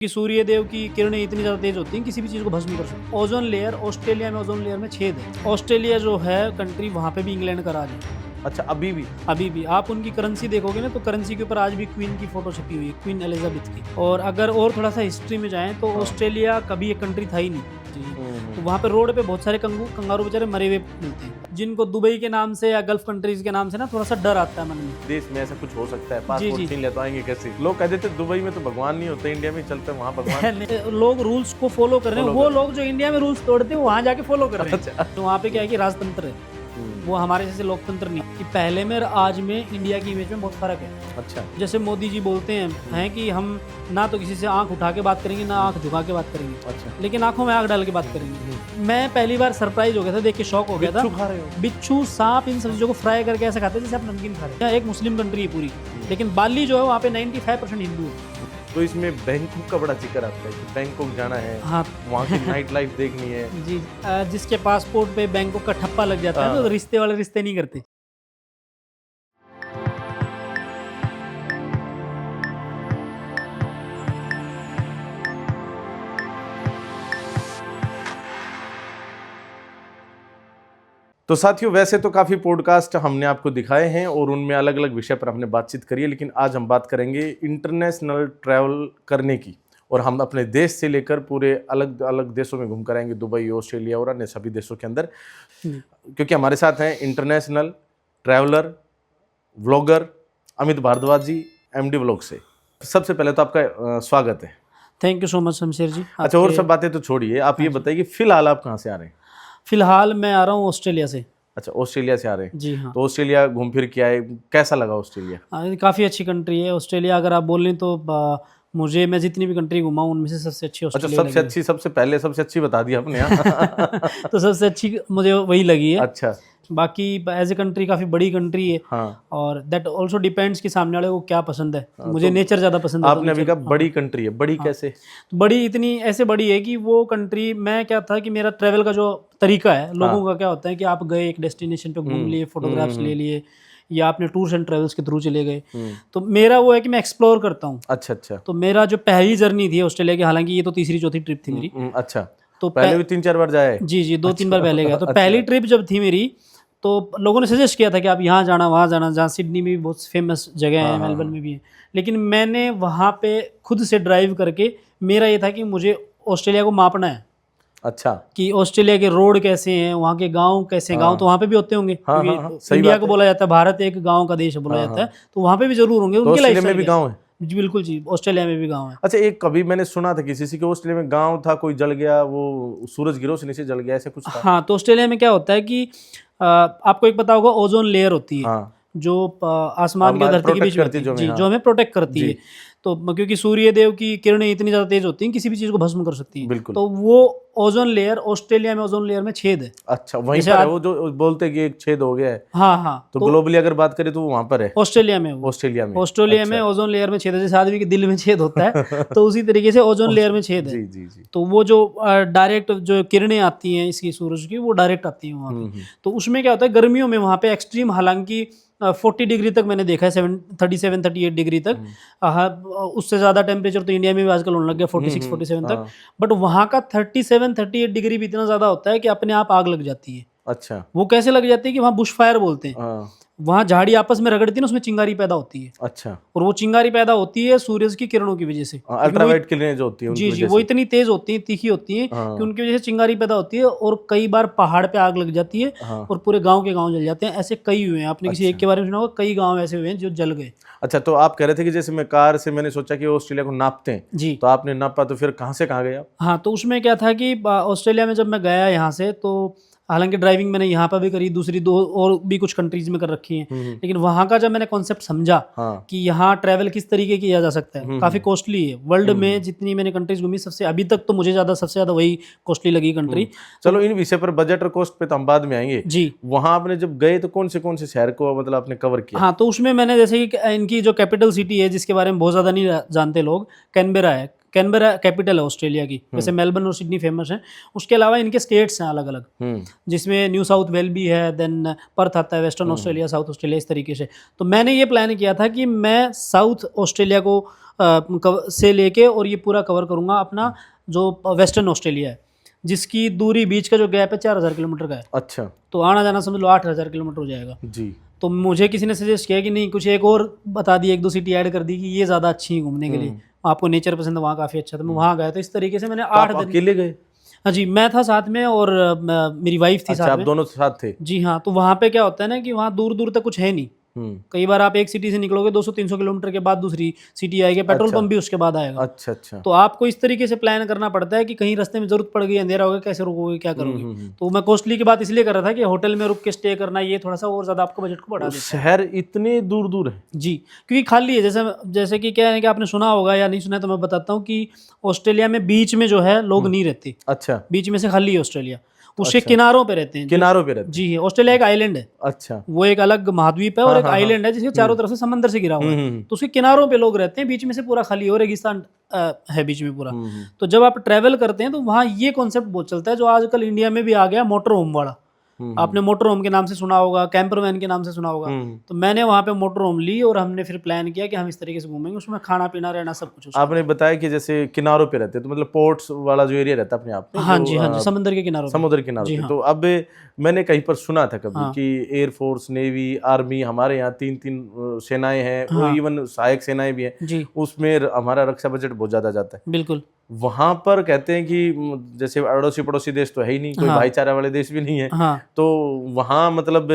कि सूर्य देव की किरणें इतनी ज़्यादा तेज होती हैं किसी भी चीज़ को भस्म नहीं कर सकती। ओजोन लेयर, ऑस्ट्रेलिया में ओजोन लेयर में छेद है। ऑस्ट्रेलिया जो है कंट्री, वहाँ पे भी इंग्लैंड का राज है। अच्छा, अभी भी आप उनकी करेंसी देखोगे ना, तो करेंसी के ऊपर आज भी क्वीन की फोटो छपी हुई है, क्वीन एलिजाबेथ की। और अगर और थोड़ा सा हिस्ट्री में जाएं तो ऑस्ट्रेलिया कभी एक कंट्री था ही नहीं जी। तो वहाँ पे रोड पे बहुत सारे कंगारू बेचारे मरे हुए मिलते हैं, जिनको दुबई के नाम से या गल्फ कंट्रीज के नाम से ना थोड़ा सा डर आता है मन में। देश में ऐसा कुछ हो सकता है, पासपोर्ट छीन ले तो आएंगे कैसे? लोग कहते थे दुबई में तो भगवान नहीं होते, इंडिया में चलते वहाँ भगवान। लोग रूल्स को फॉलो कर रहे हैं, वो लोग जो इंडिया में रूल्स तोड़ते हैं वहाँ जाके फॉलो कर रहे हैं। तो वहाँ पे क्या है कि राजतंत्र है, वो हमारे जैसे लोकतंत्र नहीं कि पहले में और आज में इंडिया की इमेज में बहुत फर्क है। अच्छा, जैसे मोदी जी बोलते हैं कि हम ना तो किसी से आंख उठा के बात करेंगे, ना आंख झुका के बात करेंगे। अच्छा, लेकिन आंखों में आंख डाल के बात करेंगे। मैं पहली बार सरप्राइज हो गया था, देख के शॉक हो गया था। खा रहे हो? बिच्छू, सांप, इन सब चीजों को फ्राई करके ऐसे खाते हैं जैसे आप नमकीन खा रहे हैं। यहाँ एक मुस्लिम कंट्री है पूरी, लेकिन बाली जो है वहाँ पे 95% हिंदू है। तो इसमें बैंकॉक का बड़ा जिक्र आता है कि बैंकॉक जाना है, हाँ वहाँ की नाइट लाइफ देखनी है। जी, जिसके पासपोर्ट पे बैंकॉक का ठप्पा लग जाता है तो रिश्ते वाले रिश्ते नहीं करते। तो साथियों, वैसे तो काफ़ी पॉडकास्ट हमने आपको दिखाए हैं और उनमें अलग अलग विषय पर हमने बातचीत करी है, लेकिन आज हम बात करेंगे इंटरनेशनल ट्रैवल करने की। और हम अपने देश से लेकर पूरे अलग अलग देशों में घूम कर आएंगे, दुबई, ऑस्ट्रेलिया और अन्य सभी देशों के अंदर, क्योंकि हमारे साथ हैं international traveller vlogger Amit Bhardwaj ji, M D vlog से। सबसे पहले तो आपका स्वागत है। Thank you so much Shamsher ji. अच्छा, और सब बातें तो छोड़िए, आप ये बताइए कि फिलहाल आप कहाँ से आ रहे हैं? फिलहाल मैं आ रहा हूँ ऑस्ट्रेलिया से। अच्छा, ऑस्ट्रेलिया से आ रहे हैं। जी हाँ। तो ऑस्ट्रेलिया घूम फिर के आए, कैसा लगा ऑस्ट्रेलिया? काफ़ी अच्छी कंट्री है ऑस्ट्रेलिया। अगर आप बोल लें तो मैं जितनी भी कंट्री घुमा हूँ उनमें से सबसे अच्छी अच्छा, ऑस्ट्रेलिया सबसे अच्छी, सबसे अच्छी बता दी आपने। तो सबसे अच्छी मुझे वही लगी है। अच्छा, बाकी एज ए कंट्री काफ़ी बड़ी कंट्री है। हाँ, और दैट ऑल्सो डिपेंड्स कि सामने वाले को क्या पसंद है। मुझे नेचर ज़्यादा पसंद है। आपने अभी कहा बड़ी कंट्री है, बड़ी कैसे? बड़ी इतनी ऐसे बड़ी है कि वो कंट्री, मैं क्या था कि मेरा ट्रैवल का जो तरीका है, लोगों का क्या होता है कि आप गए एक डेस्टिनेशन पे, घूम लिए, फोटोग्राफ्स ले लिए, या आपने टूर्स एंड ट्रेवल्स के थ्रू चले गए। तो मेरा वो है कि मैं एक्सप्लोर करता हूँ। अच्छा अच्छा। तो मेरा जो पहली जर्नी थी ऑस्ट्रेलिया की, हालांकि ये तो तीसरी चौथी ट्रिप थी मेरी। अच्छा, तो पहले भी 3-4 बार जाए? जी 2-3 बार पहले गया। तो अच्छा। पहली ट्रिप जब थी मेरी, तो लोगों ने सजेस्ट किया था कि आप यहाँ जाना, वहाँ जाना, जहाँ सिडनी में भी बहुत फेमस जगह है, मेलबर्न में भी है। लेकिन मैंने वहाँ पे खुद से ड्राइव करके, मेरा ये था कि मुझे ऑस्ट्रेलिया को मापना है। अच्छा, कि ऑस्ट्रेलिया के रोड कैसे हैं, वहाँ के गांव कैसे हैं। गांव तो वहाँ पे भी होते होंगे, क्योंकि इंडिया को बोला जाता है भारत एक गांव का देश बोला जाता है, तो वहाँ पे भी जरूर होंगे। उनके ऑस्ट्रेलिया में भी गांव है? जी बिल्कुल जी, ऑस्ट्रेलिया में भी गांव है। अच्छा, एक कभी मैंने सुना था किसी से कि ऑस्ट्रेलिया में गांव था, कोई जल गया, वो सूरज गिरो से नीचे जल गया, ऐसा कुछ था? हाँ, तो ऑस्ट्रेलिया में क्या होता है कि आपको एक पता होगा, ओजोन लेयर होती है जो आसमान के धरती के बीच में होती है, जो हमें प्रोटेक्ट करती है। तो क्योंकि सूर्य देव की किरणें इतनी ज़्यादा तेज होती हैं किसी भी चीज़ को भस्म कर सकती हैं। तो वो ओजोन लेयर, ऑस्ट्रेलिया में ओजोन लेयर में छेद है। अच्छा, वहीं पर है वो जो बोलते हैं कि एक छेद हो गया है। हाँ। तो ग्लोबली अगर बात करें तो वो वहाँ पर है, ऑस्ट्रेलिया में ओजोन लेयर में छेद है। जैसे आदमी के दिल में छेद होता है तो उसी तरीके से ओजोन लेयर में छेद है। जी। तो वो जो डायरेक्ट जो किरणें आती हैं इसकी, सूरज की, वो डायरेक्ट आती हैं वहाँ पे। तो उसमें क्या होता है, गर्मियों में वहाँ पे एक्सट्रीम, हालांकि 40 डिग्री तक मैंने देखा है, 37-38 डिग्री तक। उससे ज़्यादा टेम्परेचर तो इंडिया में भी आजकल होने लग गया, 46-47 तक। बट वहाँ का 37-38 डिग्री भी इतना ज़्यादा होता है कि अपने आप आग लग जाती है। अच्छा, वो कैसे लग जाती है कि वहाँ बुश फायर बोलते हैं। वहाँ झाड़ी आपस में रगड़ती है ना, उसमें चिंगारी पैदा होती है। अच्छा, और वो चिंगारी पैदा होती है सूरज की किरणों की वजह से। अल्ट्रावायलेट किरणें जो होती है जी, वो इतनी तेज होती है, तीखी होती है कि उनकी वजह से चिंगारी पैदा होती है, और कई बार पहाड़ पे आग लग जाती है और पूरे गांव के गांव जल जाते हैं। ऐसे कई हुए हैं, आपने किसी एक के बारे में सुना होगा, कई गांव ऐसे हुए हैं जो जल गए। अच्छा, तो आप कह रहे थे कि जैसे मैं कार से, मैंने सोचा कि ऑस्ट्रेलिया को नापते हैं जी, तो आपने नापा, तो फिर कहाँ से कहाँ गए आप? हाँ, तो उसमें क्या था कि ऑस्ट्रेलिया में जब मैं गया यहाँ से, तो हालांकि ड्राइविंग मैंने यहाँ पर भी करी, दूसरी 2 और भी कुछ कंट्रीज में कर रखी है, लेकिन वहाँ का जब मैंने कॉन्सेप्ट समझा कि यहाँ ट्रैवल किस तरीके किया जा सकता है, काफ़ी कॉस्टली है। वर्ल्ड में जितनी मैंने कंट्रीज घूमी, सबसे अभी तक तो मुझे सबसे ज़्यादा वही कॉस्टली लगी कंट्री। चलो, इन विषय पर, बजट और कॉस्ट पे तो हम बाद में आएंगे जी। वहाँ आपने जब गए तो कौन से शहर को मतलब आपने कवर किया? हाँ, तो उसमें मैंने, जैसे कि इनकी जो कैपिटल सिटी है जिसके बारे में बहुत ज़्यादा नहीं जानते लोग, कैनबेरा है। कैनबरा कैपिटल है ऑस्ट्रेलिया की, वैसे मेलबर्न और सिडनी फेमस है। उसके अलावा इनके स्टेट्स हैं अलग अलग, जिसमें न्यू साउथ वेल भी है, देन पर्थ आता है, वेस्टर्न ऑस्ट्रेलिया, साउथ ऑस्ट्रेलिया, इस तरीके से। तो मैंने ये प्लान किया था कि मैं साउथ ऑस्ट्रेलिया को से लेके और ये पूरा कवर करूँगा अपना जो वेस्टर्न ऑस्ट्रेलिया है, जिसकी दूरी बीच का जो गैप है 4000 किलोमीटर का है। अच्छा, तो आना जाना समझ लो 8000 किलोमीटर हो जाएगा जी। तो मुझे किसी ने सजेस्ट किया कि नहीं, कुछ एक और बता दी, 1-2 सिटी ऐड कर दी कि ये ज़्यादा अच्छी है घूमने के लिए, आपको नेचर पसंद है, वहाँ काफ़ी अच्छा था, मैं वहाँ गया। तो इस तरीके से मैंने 8 दिन। अकेले गए? हाँ जी, मैं था साथ में और मेरी वाइफ थी। अच्छा, साथ आप में। दोनों साथ थे? जी हाँ, तो वहाँ पे क्या होता है ना कि वहाँ दूर दूर तक कुछ है नहीं। कई बार आप एक सिटी से निकलोगे 200-300 किलोमीटर के बाद दूसरी सिटी आएगी, पेट्रोल पंप भी उसके बाद आएगा। अच्छा अच्छा। तो आपको इस तरीके से प्लान करना पड़ता है कि कहीं रास्ते में जरूरत पड़ गई, अंधेरा हो गया, कैसे रुकोगे, क्या करोगे। तो मैं कॉस्टली की बात इसलिए कर रहा था कि होटल में रुक के स्टे करना, ये थोड़ा सा और ज्यादा आपको बजट को बढ़ा देता है। शहर इतने दूर दूर है जी, क्योंकि खाली है। जैसे कि क्या है कि आपने सुना होगा या नहीं सुना, तो मैं बताता हूँ कि ऑस्ट्रेलिया में बीच में जो है लोग नहीं रहते। अच्छा, बीच में से खाली है ऑस्ट्रेलिया, उसके किनारों पे रहते हैं। किनारों पे रहते हैं। जी, ऑस्ट्रेलिया एक आइलैंड है। अच्छा, वो एक अलग महाद्वीप है और एक आइलैंड है जिसके चारों तरफ से समंदर से घिरा हुआ है। तो उसके किनारों पे लोग रहते हैं, बीच में से पूरा खाली है और रेगिस्तान है बीच में पूरा। तो जब आप ट्रैवल करते हैं तो वहाँ ये कॉन्सेप्ट बहुत चलता है, जो आजकल इंडिया में भी आ गया, मोटर होम वाला। आपने मोटर होम के नाम से सुना होगा, कैंपर वैन के नाम से सुना होगा। तो मैंने वहाँ पे मोटर होम ली और हमने फिर प्लान किया कि हम इस तरीके से घूमेंगे, उसमें खाना पीना रहना सब कुछ। आपने बताया कि जैसे किनारों पे रहते हैं, तो मतलब पोर्ट्स वाला जो एरिया रहता है अपने आप में। हाँ जी, हाँ जी, समुद्र के किनारों, समुद्र किनारों पे। तो अब मैंने कहीं पर सुना था कभी कि एयरफोर्स, नेवी, आर्मी, हमारे यहाँ 3-3 सेनाएं हैं, और इवन सहायक सेनाएं भी हैं, उसमें हमारा रक्षा बजट बहुत ज्यादा जाता है। बिल्कुल। वहां पर कहते हैं कि जैसे अड़ोसी पड़ोसी देश तो है ही नहीं, कोई भाईचारा वाले देश भी नहीं है। तो वहाँ मतलब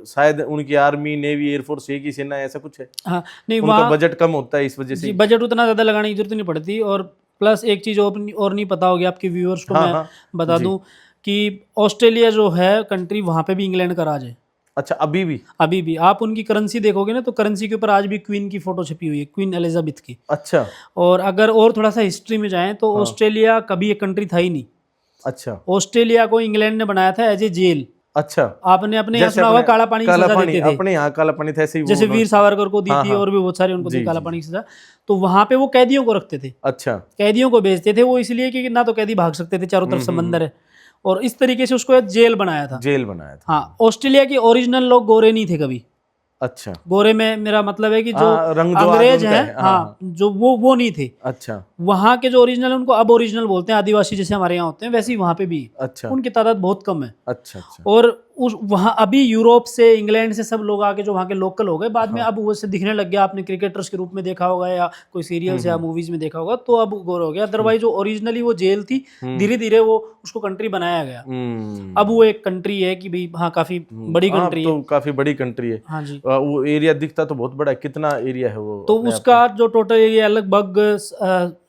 शायद उनकी आर्मी, नेवी, एयरफोर्स एक ही सेना है, ऐसा कुछ है? नहीं, उनका बजट कम होता है, इस वजह से बजट उतना ज्यादा लगाने की जरूरत नहीं पड़ती। और प्लस एक चीज और नहीं पता होगी आपके व्यूअर्स को, मैं बता दूं कि ऑस्ट्रेलिया जो है कंट्री, वहां पे भी इंग्लैंड का राज है। अच्छा, अभी भी आप उनकी करेंसी देखोगे ना, तो करेंसी के ऊपर आज भी क्वीन की फोटो छपी हुई है, क्वीन एलिजाबेथ की। अच्छा। और अगर और थोड़ा सा हिस्ट्री में जाएं तो ऑस्ट्रेलिया कभी एक कंट्री था ही नहीं। अच्छा। ऑस्ट्रेलिया को इंग्लैंड ने बनाया था एज ए जेल। अच्छा। आपने अपने यहाँ सुना होगा काला पानी की सजा देते थे। अपने यहाँ काला पानी था, ऐसे ही जैसे वीर सावरकर को दी थी, और भी बहुत सारे उनको दी काला पानी की सजा। तो वहां पे वो कैदियों को रखते थे। अच्छा। कैदियों को बेचते थे वो, इसलिए कि ना तो कैदी भाग सकते थे, चारों तरफ समंदर है, और इस तरीके से उसको जेल बनाया था। हाँ, ऑस्ट्रेलिया के ओरिजिनल लोग गोरे नहीं थे कभी। अच्छा। गोरे में मेरा मतलब है कि जो अंग्रेज हैं, हाँ, जो वो नहीं थे। अच्छा। वहाँ के जो ओरिजिनल, उनको अब ओरिजिनल बोलते हैं, आदिवासी जैसे हमारे यहाँ होते हैं, वैसे ही वहाँ पे भी। अच्छा। उनकी तादाद बहुत कम है। अच्छा अच्छा। और वहाँ अभी यूरोप से, इंग्लैंड से सब लोग आके जो वहाँ के लोकल हो गए, बाद में अब वो से दिखने लग गया। आपने क्रिकेटर्स के रूप में देखा होगा या कोई सीरियल्स या मूवीज में देखा होगा, तो अब गोरे हो गया। अदरवाइज जो ओरिजिनली वो जेल थी, धीरे धीरे वो उसको कंट्री बनाया गया। अब वो एक कंट्री है कि भाई, हाँ, काफी बड़ी कंट्री है। काफी बड़ी कंट्री है। हाँ जी। वो एरिया दिखता तो बहुत बड़ा है। कितना एरिया है वो? तो उसका जो टोटल एरिया लगभग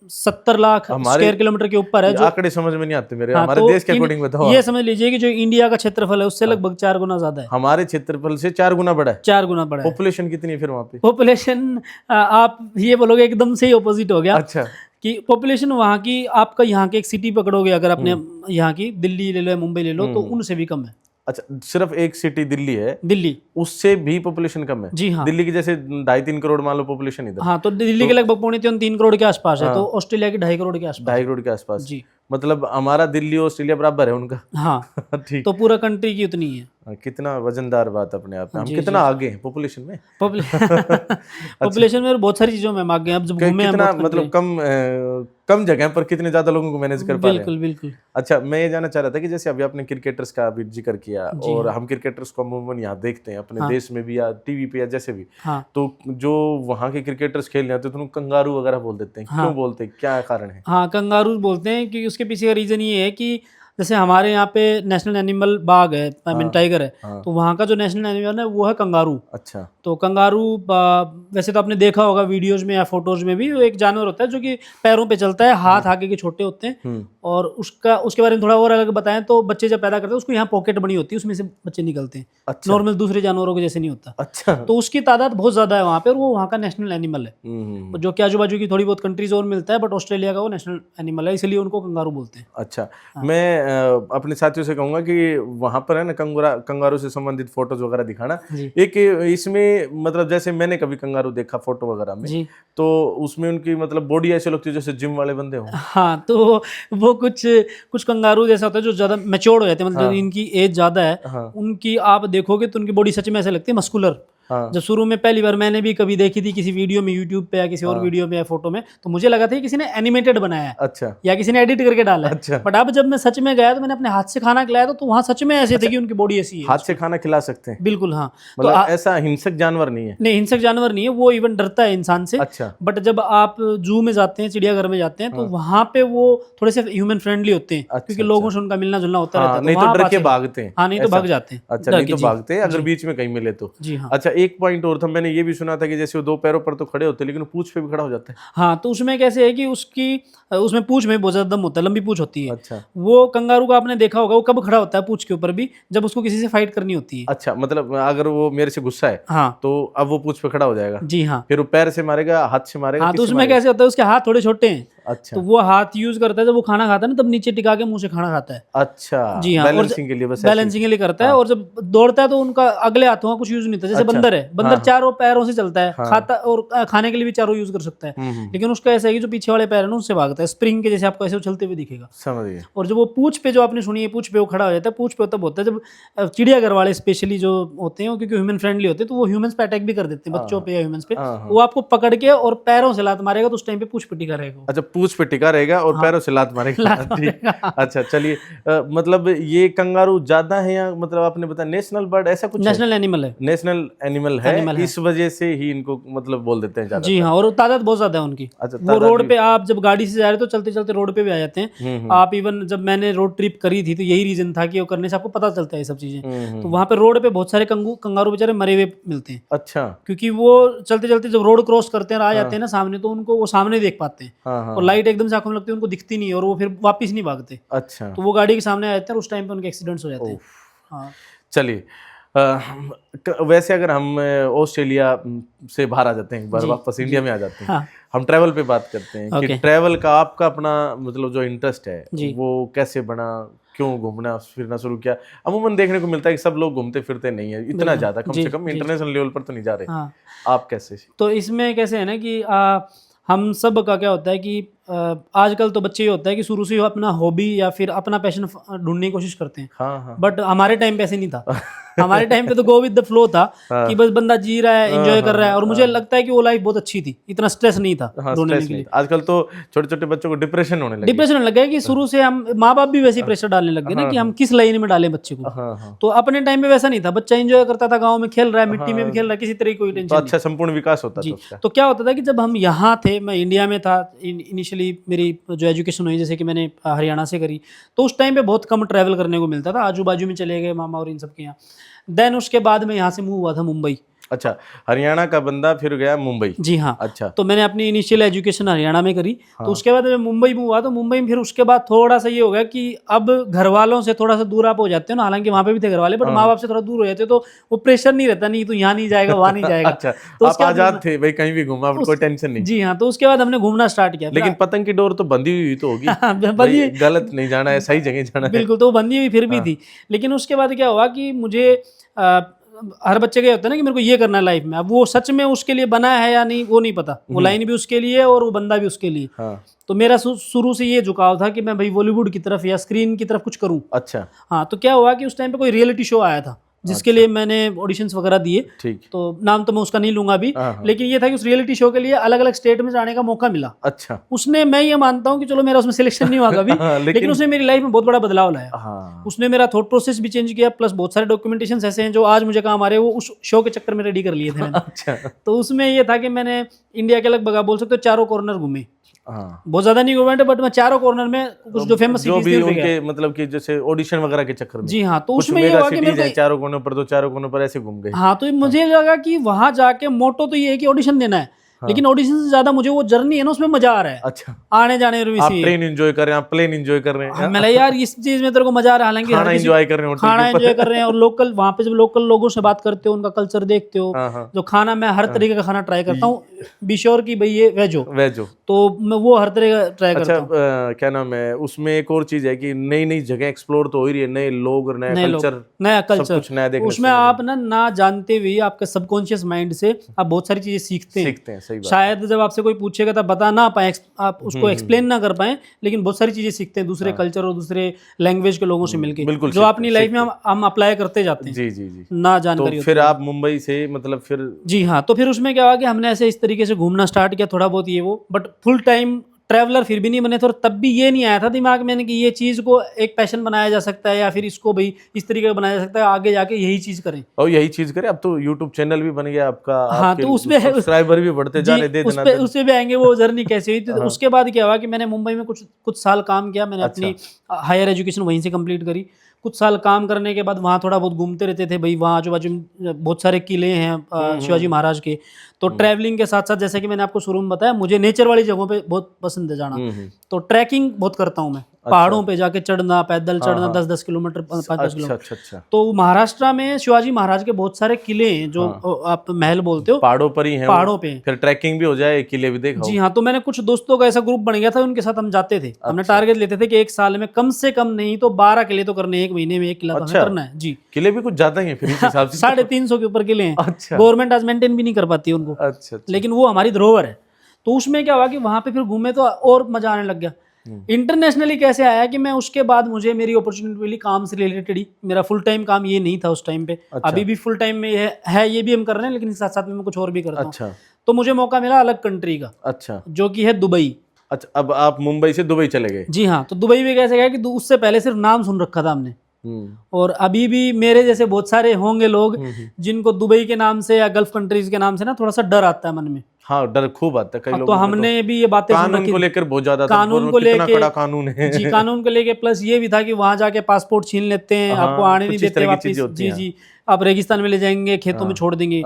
70 लाख स्क्वायर किलोमीटर के ऊपर है। जो आंकड़े समझ में नहीं आते मेरे। हमारे देश के अकॉर्डिंग बताओ। ये समझ लीजिए कि जो इंडिया का क्षेत्रफल है उससे लगभग 4 गुना ज्यादा है। हमारे क्षेत्रफल से 4 गुना बड़ा है। 4 गुना बड़ा है। पॉपुलेशन कितनी है फिर वहाँ पे? पॉपुलेशन आप ये बोलोगे एकदम से ही ऑपोजिट हो गया। अच्छा। कि पॉपुलेशन वहाँ की, आपका यहाँ के एक सिटी पकड़ोगे अगर आपने यहाँ की, दिल्ली ले लो, मुंबई ले लो, तो उनसे भी कम है। अच्छा, सिर्फ एक सिटी दिल्ली है? दिल्ली, उससे भी पॉपुलेशन कम है? जी हाँ। दिल्ली की जैसे 2.5-3 करोड़ मान लो पॉपुलेशन इधर। हाँ, तो दिल्ली के लगभग 2.75-3 करोड़ के आसपास है। तो ऑस्ट्रेलिया के 2.5 करोड़ के आसपास। 2.5 करोड़ के आसपास जी। मतलब हमारा दिल्ली ऑस्ट्रेलिया बराबर है उनका। हाँ। ठीक। तो पूरा कंट्री की उतनी है। कितना वजनदार बात अपने आप में। हम कितना आगे हैं पॉपुलेशन में। पॉपुलेशन में बहुत सारी चीजों में हम आगे हैं। अब जब घूमे हम, मतलब कम जगह पर कितने ज्यादा लोगों को मैनेज कर पा रहे हैं। बिल्कुल बिल्कुल। अच्छा, मैं ये जानना चाह रहा था कि जैसे अभी आपने क्रिकेटर्स का भी जिक्र किया, और हम क्रिकेटर्स को अमूमन यहाँ देखते हैं अपने देश में भी, या टीवी पे, या जैसे भी। तो जो वहाँ के क्रिकेटर्स खेलने आते हैं तो उनको कंगारू वगैरह बोल देते हैं। क्यों बोलते हैं, क्या कारण है? हाँ, कंगारू बोलते हैं कि उसके पीछे का रीजन ये है कि जैसे हमारे यहाँ पे नेशनल एनिमल बाघ है, आई मीन टाइगर है। तो वहाँ का जो नेशनल एनिमल है वो है कंगारू। अच्छा। तो कंगारू वैसे तो आपने देखा होगा वीडियोज में या फोटोज में भी, वो एक जानवर होता है जो कि पैरों पे चलता है, हाथ आगे के छोटे होते हैं, और उसके बारे में थोड़ा और अलग बताएं तो बच्चे जब पैदा करते हैं उसको यहाँ पॉकेट बनी होती है, उसमें से बच्चे निकलते हैं। अच्छा। नॉर्मल दूसरे जानवरों के जैसे नहीं होता। अच्छा। तो उसकी तादाद बहुत ज्यादा है वहाँ पे, और वो वहाँ का नेशनल एनिमल है। जो कि आजू बाजू की थोड़ी बहुत कंट्रीज और मिलता है, बट ऑस्ट्रेलिया का वो नेशनल एनिमल है, इसलिए उनको कंगारू बोलते हैं। अच्छा। मैं अपने साथियों से कहूंगा कि वहां पर है ना कंगारू से संबंधित फोटोज वगैरह दिखाना। एक इसमें मतलब जैसे मैंने कभी कंगारू देखा फोटो वगैरह में, तो उसमें उनकी मतलब बॉडी ऐसे लगती है जैसे जिम वाले बंदे हों। हाँ, तो वो कुछ कंगारू जैसा होता है जो ज्यादा मैच्योर्ड हो जाते हैं, मतलब इनकी एज ज्यादा है, उनकी आप देखोगे तो उनकी बॉडी सच में ऐसे लगती है मस्कुलर। जब शुरू में पहली बार मैंने भी कभी देखी थी किसी वीडियो में, यूट्यूब पे या किसी और वीडियो में या फोटो में, तो मुझे लगा था कि किसी ने एनिमेटेड बनाया है। अच्छा। या किसी ने एडिट करके डाला है। अच्छा। बट अब जब मैं सच में गया तो मैंने अपने हाथ से खाना खिलाया तो वहाँ सच में ऐसे थे कि उनकी बॉडी ऐसी है। हाथ से खाना खिला सकते हैं? बिल्कुल, हाँ। मतलब ऐसा हिंसक जानवर नहीं है? नहीं, हिंसक जानवर नहीं है, वो इवन डरता है इंसान से। अच्छा। बट जब आप जू में जाते हैं, चिड़ियाघर में जाते हैं, तो वहाँ पे वो थोड़े से ह्यूमन फ्रेंडली होते हैं, क्योंकि लोगों से उनका मिलना जुलना होता रहता है। नहीं तो डर के भागते हैं। हाँ, नहीं तो भाग जाते हैं। अच्छा, नहीं तो भागते हैं अगर बीच में कहीं मिले तो। जी हाँ। अच्छा, एक पॉइंट और था, मैंने ये भी सुना था कि जैसे वो दो पैरों पर तो खड़े होते हैं लेकिन पूंछ पे भी खड़ा हो जाता है। हाँ, तो उसमें कैसे है कि उसमें पूंछ में बहुत ज्यादा दम होता है, लंबी पूंछ होती है। अच्छा। वो कंगारू का आपने देखा होगा, वो कब खड़ा होता है पूंछ के ऊपर भी, जब उसको किसी से फाइट करनी होती है। अच्छा, मतलब अगर वो मेरे से गुस्सा है, हाँ, तो अब वो पूंछ पे खड़ा हो जाएगा। जी हाँ। फिर वो पैर से मारेगा, हाथ से मारेगा? हाँ, तो उसमें कैसे होता है, उसके हाथ थोड़े छोटे हैं। अच्छा। तो वो हाथ यूज करता है जब वो खाना खाता है ना, तब नीचे टिका के मुंह से खाना खाता है। अच्छा। जी हाँ, बैलेंसिंग के लिए, बस बैलेंसिंग के लिए करता है। और जब दौड़ता है तो उनका अगले हाथों का कुछ यूज नहीं होता। जैसे बंदर है, बंदर चारों पैरों से चलता है, खाता और खाने के लिए भी चारों यूज कर सकता है। लेकिन उसका ऐसा है कि जो पीछे वाले पैर है ना, उससे भागता है, स्प्रिंग के जैसे आपको ऐसे उछलते हुए दिखेगा। समझ गए। और जब वो पूंछ पे, जो आपने सुनी है, पूंछ पे वो खड़ा हो जाता है। पूंछ पे तब होता है जब चिड़ियाघर वाले स्पेशली जो होते हैं, क्योंकि ह्यूमन फ्रेंडली होते हैं, तो वो ह्यूमंस पे अटैक भी कर देते हैं, बच्चों पे या ह्यूमंस पे। वो आपको पकड़ के और पैरों से लात मारेगा, तो उस टाइम पे पूंछ पे टिका रहेगा। अच्छा, पूंछ पे टिका रहेगा और पैरों से लात मारेगा। अच्छा, चलिए, मतलब ये कंगारू ज्यादा है या मतलब आपने बताया नेशनल बर्ड, ऐसा कुछ? नेशनल एनिमल है। नेशनल एनिमल है, इस वजह से ही इनको मतलब बोल देते हैं ज्यादा। जी हाँ, और तादाद बहुत ज्यादा है उनकी। अच्छा, वो रोड पे आप जब गाड़ी से जा रहे हो तो चलते चलते रोड पे भी आ जाते हैं। आप इवन जब मैंने रोड ट्रिप करी थी तो यही रीजन था कि वो करने से आपको पता चलता है ये सब चीजें। तो वहाँ पे रोड पे बहुत सारे कंगारू बेचारे मरे हुए मिलते हैं। अच्छा। क्योंकि वो चलते चलते जब रोड क्रॉस करते हैं, आ जाते हैं ना सामने, तो उनको वो सामने देख पाते हैं और लाइट एकदम से आंखों में लगती है, उनको दिखती नहीं और वो फिर वापस नहीं भागते। अच्छा। तो वो गाड़ी के सामने आ जाते हैं और उस टाइम पे उनके एक्सीडेंट्स हो जाते हैं। हाँ। चलिए, वैसे अगर हम ऑस्ट्रेलिया से बाहर आ जाते हैं, एक बार वापस इंडिया में आ जाते हैं। हाँ। हम ट्रैवल पे बात करते हैं कि ट्रैवल का आपका अपना मतलब जो इंटरेस्ट है वो कैसे बना, क्यों घूमना फिरना शुरू किया? अमूमन देखने को मिलता है कि सब लोग घूमते फिरते नहीं है इतना ज्यादा, कम से कम इंटरनेशनल लेवल पर तो नहीं जा रहे। हाँ। आप कैसे? तो इसमें कैसे है ना कि हम सब का क्या होता है कि आजकल तो बच्चे ये होता है कि शुरू से ही अपना हॉबी या फिर अपना पैशन ढूंढने की कोशिश करते हैं। हाँ। बट हमारे टाइम पे ऐसे नहीं था। हमारे टाइम पे तो गो विद द फ्लो था। कि बस बंदा जी रहा है, एंजॉय कर रहा है, और मुझे लगता है कि वो लाइफ बहुत अच्छी थी, इतना स्ट्रेस नहीं था ढूंढने के लिए। आजकल तो छोटे छोटे बच्चों को डिप्रेशन होने लग गया कि शुरू से हम माँ बाप भी वैसे प्रेशर डालने लग गए ना कि हम किस लाइन में डालें बच्चे को। तो अपने टाइम में वैसा नहीं था, बच्चा एंजॉय करता था, गाँव में खेल रहा है, मिट्टी में भी खेल रहा है, किसी तरह की कोई टेंशन। अच्छा, संपूर्ण विकास होता था। तो क्या होता था कि जब हम यहाँ थे, मैं इंडिया में था इनिशियली, मेरी जो एजुकेशन हुई जैसे कि मैंने हरियाणा से करी, तो उस टाइम पे बहुत कम ट्रैवल करने को मिलता था, आजू बाजू में चले गए मामा और इन सब के यहाँ। देन उसके बाद में यहाँ से मूव हुआ था मुंबई। अच्छा, हरियाणा का बंदा फिर गया मुंबई? जी हाँ। अच्छा। तो मैंने अपनी इनिशियल एजुकेशन हरियाणा में करी। हाँ। तो उसके बाद मैं मुंबई में हुआ, तो मुंबई में फिर उसके बाद थोड़ा सा ये हो गया कि अब घर वालों से थोड़ा सा दूर आप हो जाते हो ना, हालांकि वहाँ पे भी थे घर वाले, बट माँ बाप से थोड़ा दूर हो जाते, तो वो प्रेशर नहीं रहता, नहीं तो यहाँ नहीं जाएगा, वहाँ नहीं जाएगा। अच्छा, तो आप आजाद थे भाई, कहीं भी घूमा, कोई टेंशन नहीं। जी हाँ। तो उसके बाद हमने घूमना स्टार्ट किया। लेकिन पतंग की डोर तो बंधी हुई तो होगी, गलत नहीं जाना है, सही जगह जाना है। बिल्कुल, तो वो बंधी हुई फिर भी थी। लेकिन उसके बाद क्या हुआ कि मुझे हर बच्चे का होता है ना कि मेरे को ये करना है लाइफ में, अब वो सच में उसके लिए बना है या नहीं वो नहीं पता। वो लाइन भी उसके लिए और वो बंदा भी उसके लिए। हाँ। तो मेरा शुरू से ये झुकाव था कि मैं भाई बॉलीवुड की तरफ या स्क्रीन की तरफ कुछ करूं। अच्छा। हाँ। तो क्या हुआ कि उस टाइम पे कोई रियलिटी शो आया था जिसके लिए मैंने ऑडिशंस वगैरह दिए। ठीक। तो नाम तो मैं उसका नहीं लूंगा अभी, लेकिन ये था कि उस रियलिटी शो के लिए अलग अलग स्टेट में जाने का मौका मिला। अच्छा। उसने, मैं ये मानता हूँ कि चलो मेरा उसमें सिलेक्शन नहीं हुआ कभी, लेकिन उसने मेरी लाइफ में बहुत बड़ा बदलाव लाया। उसने मेरा थॉट प्रोसेस भी चेंज किया, प्लस बहुत सारे डॉक्यूमेंटेशन ऐसे हैं जो आज मुझे काम आ रहे हैं, वो उस शो के चक्कर में रेडी कर लिए थे मैंने। अच्छा। तो उसमें ये था कि मैंने इंडिया के लगभग बोल सकते हो 4 कॉर्नर घूमे। हाँ। बहुत ज्यादा नहीं घूमे, बट मैं 4 कॉर्नर में कुछ जो फेमस जो भी उनके मतलब कि जैसे ऑडिशन वगैरह के चक्कर में। जी हाँ। तो उसमें ये हुआ कि मेरे को 4 कोनों पर ऐसे घूम गए। हाँ। तो मुझे लगा कि वहां जाके मोटो तो ये है कि ऑडिशन देना है, लेकिन ऑडिशन से ज्यादा मुझे वो जर्नी है ना उसमें मजा आ रहा है। अच्छा, आने जाने में आप ट्रेन एंजॉय कर रहे हैं, आप प्लेन एंजॉय कर रहे हैं, मैं यार इस चीज में तेरे को मजा आ रहा है। हालांकि खाना एंजॉय कर रहे हैं, खाना एंजॉय कर रहे हैं, और लोकल वहाँ पे जब लोकल लोगों से बात करते हो, उनका कल्चर देखते हो, जो खाना, मैं हर तरीके का खाना ट्राई करता हूँ, बी श्योर कि भाई ये वेज हो, तो मैं वो हर तरह का ट्राई करता हूँ। क्या नाम है, उसमें एक और चीज है कि नई नई जगह एक्सप्लोर तो हो ही रही है, नए लोग, नया कल्चर, उसमें आप ना जानते हुए आपके सबकॉन्शियस माइंड से आप बहुत सारी चीजें सीखते हैं। सही बात। शायद जब आपसे कोई पूछेगा तब बता ना पाए, आप उसको एक्सप्लेन ना कर पाए, लेकिन बहुत सारी चीजें सीखते हैं दूसरे कल्चर और दूसरे लैंग्वेज के लोगों से मिलके, जो अपनी लाइफ में हम अप्लाई करते जाते हैं। जी जी जी। ना जानकारी। तो फिर आप मुंबई से मतलब फिर? जी हाँ, तो फिर उसमें क्या हुआ कि हमने ऐसे इस तरीके से घूमना स्टार्ट किया, थोड़ा बहुत ये वो, बट फुल टाइम ट्रैवलर फिर भी नहीं बने थे। और तब भी ये नहीं आया था दिमाग में कि ये चीज़ को एक पैशन बनाया जा सकता है, या फिर इसको भाई इस तरीके का बनाया जा सकता है, आगे जाके यही चीज़ करें। और यही चीज़ करें। अब तो यूट्यूब चैनल भी बन गया आपका। हाँ, तो उसमें सब्सक्राइबर भी बढ़ते जा रहे, उस पे भी आएंगे वो जर्नी कैसे हुई। तो उसके बाद क्या हुआ कि मैंने मुंबई में कुछ साल काम किया। मैंने अपनी हायर एजुकेशन वहीं से कंप्लीट करी। कुछ साल काम करने के बाद वहाँ थोड़ा बहुत घूमते रहते थे भाई, वहाँ आजू बाजू में बहुत सारे किले हैं शिवाजी महाराज के। तो ट्रैवलिंग के साथ साथ, जैसे कि मैंने आपको शुरू में बताया, मुझे नेचर वाली जगहों पे बहुत पसंद है जाना। तो ट्रैकिंग बहुत करता हूँ मैं, पहाड़ों पे जाके चढ़ना, पैदल चढ़ना 10-10 किलोमीटर, 5-5 किलोमीटर। तो महाराष्ट्र में शिवाजी महाराज के बहुत सारे किले हैं, जो आप महल बोलते हो, पहाड़ों पर ही हैं, पहाड़ों पे। फिर ट्रैकिंग भी हो जाए, किले भी देखो। जी हाँ, तो मैंने कुछ दोस्तों का ऐसा ग्रुप बन गया था, उनके साथ हम जाते थे। हमने टारगेट लेते थे कि एक साल में कम से कम नहीं तो 12 किले तो करने, एक महीने में 1 किला तो करना है। जी, किले भी कुछ ज्यादा ही है फिर इस हिसाब से। 350 के ऊपर किले हैं। गवर्नमेंट आज मेंटेन भी नहीं कर पाती उनको। लेकिन वो हमारी धरोहर है। तो उसमें क्या हुआ कि वहां पे फिर घूमे तो और मजा आने लग गया। इंटरनेशनली कैसे आया कि मैं उसके बाद मुझे मेरी अपॉर्चुनिटी मिली काम से रिलेटेड ही। मेरा फुल टाइम काम ये नहीं था उस टाइम पे। अभी भी फुल टाइम में है, ये भी हम कर रहे हैं, लेकिन साथ साथ में मैं कुछ और भी करता हूँ। तो मुझे मौका मिला अलग कंट्री का, जो कि है दुबई। अच्छा, अब आप मुंबई से दुबई चले गए? जी हाँ, तो दुबई में कैसे गया कि उससे पहले सिर्फ नाम सुन रखा था हमने, और अभी भी मेरे जैसे बहुत सारे होंगे लोग जिनको दुबई के नाम से या गल्फ कंट्रीज के नाम से ना थोड़ा सा डर आता है मन में। हाँ, डर खूब आता है कई लोगों को। तो हमने भी ये बातें कानून को लेकर बहुत ज्यादा, कानून को लेकर कड़ा कानून है। जी, कानून को लेकर, प्लस ये भी था कि वहां जाके पासपोर्ट छीन लेते हैं, आपको आने नहीं देते वापस। जी जी, आप रेगिस्तान में ले जाएंगे, खेतों में छोड़ देंगे।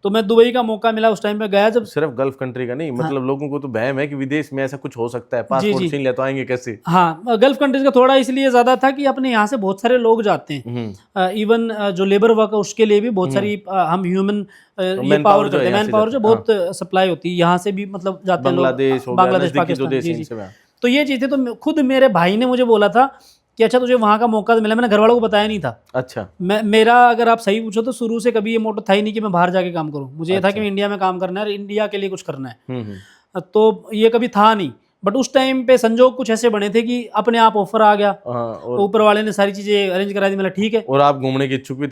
तो मैं दुबई का मौका मिला उस टाइम पे गया। जब सिर्फ गल्फ कंट्री का नहीं, मतलब लोगों को तो बहम है कि विदेश में ऐसा कुछ हो सकता है, पासपोर्ट छीन ले तो आएंगे कैसे। हाँ, गल्फ कंट्रीज का थोड़ा इसलिए ज्यादा था कि अपने यहाँ से बहुत सारे लोग जाते हैं। इवन जो लेबर वर्क है उसके लिए भी बहुत सारी हम ह्यूमन ये पावर करते हैं, मैन पावर जो बहुत सप्लाई होती है यहाँ से भी, मतलब जाते हैं लोग, बांग्लादेश, पाकिस्तान। जी, तो ये चीजें तो खुद मेरे भाई ने मुझे बोला था कि अच्छा तुझे वहाँ का मौका मिला। मैंने घर वालों को बताया नहीं था। अच्छा, मेरा अगर आप सही पूछो तो शुरू से कभी ये मोटो था ही नहीं कि मैं बाहर जाके काम करूँ। मुझे ये था कि मैं इंडिया में काम करना है, इंडिया के लिए कुछ करना है। तो ये कभी था नहीं। बट उस टाइम पे संजोग कुछ ऐसे बने थे कि अपने आप ऑफर आ गया, ऊपर वाले ने सारी चीजें अरेंज करा दी। मतलब ठीक है। और आप घूमने के इच्छुक भी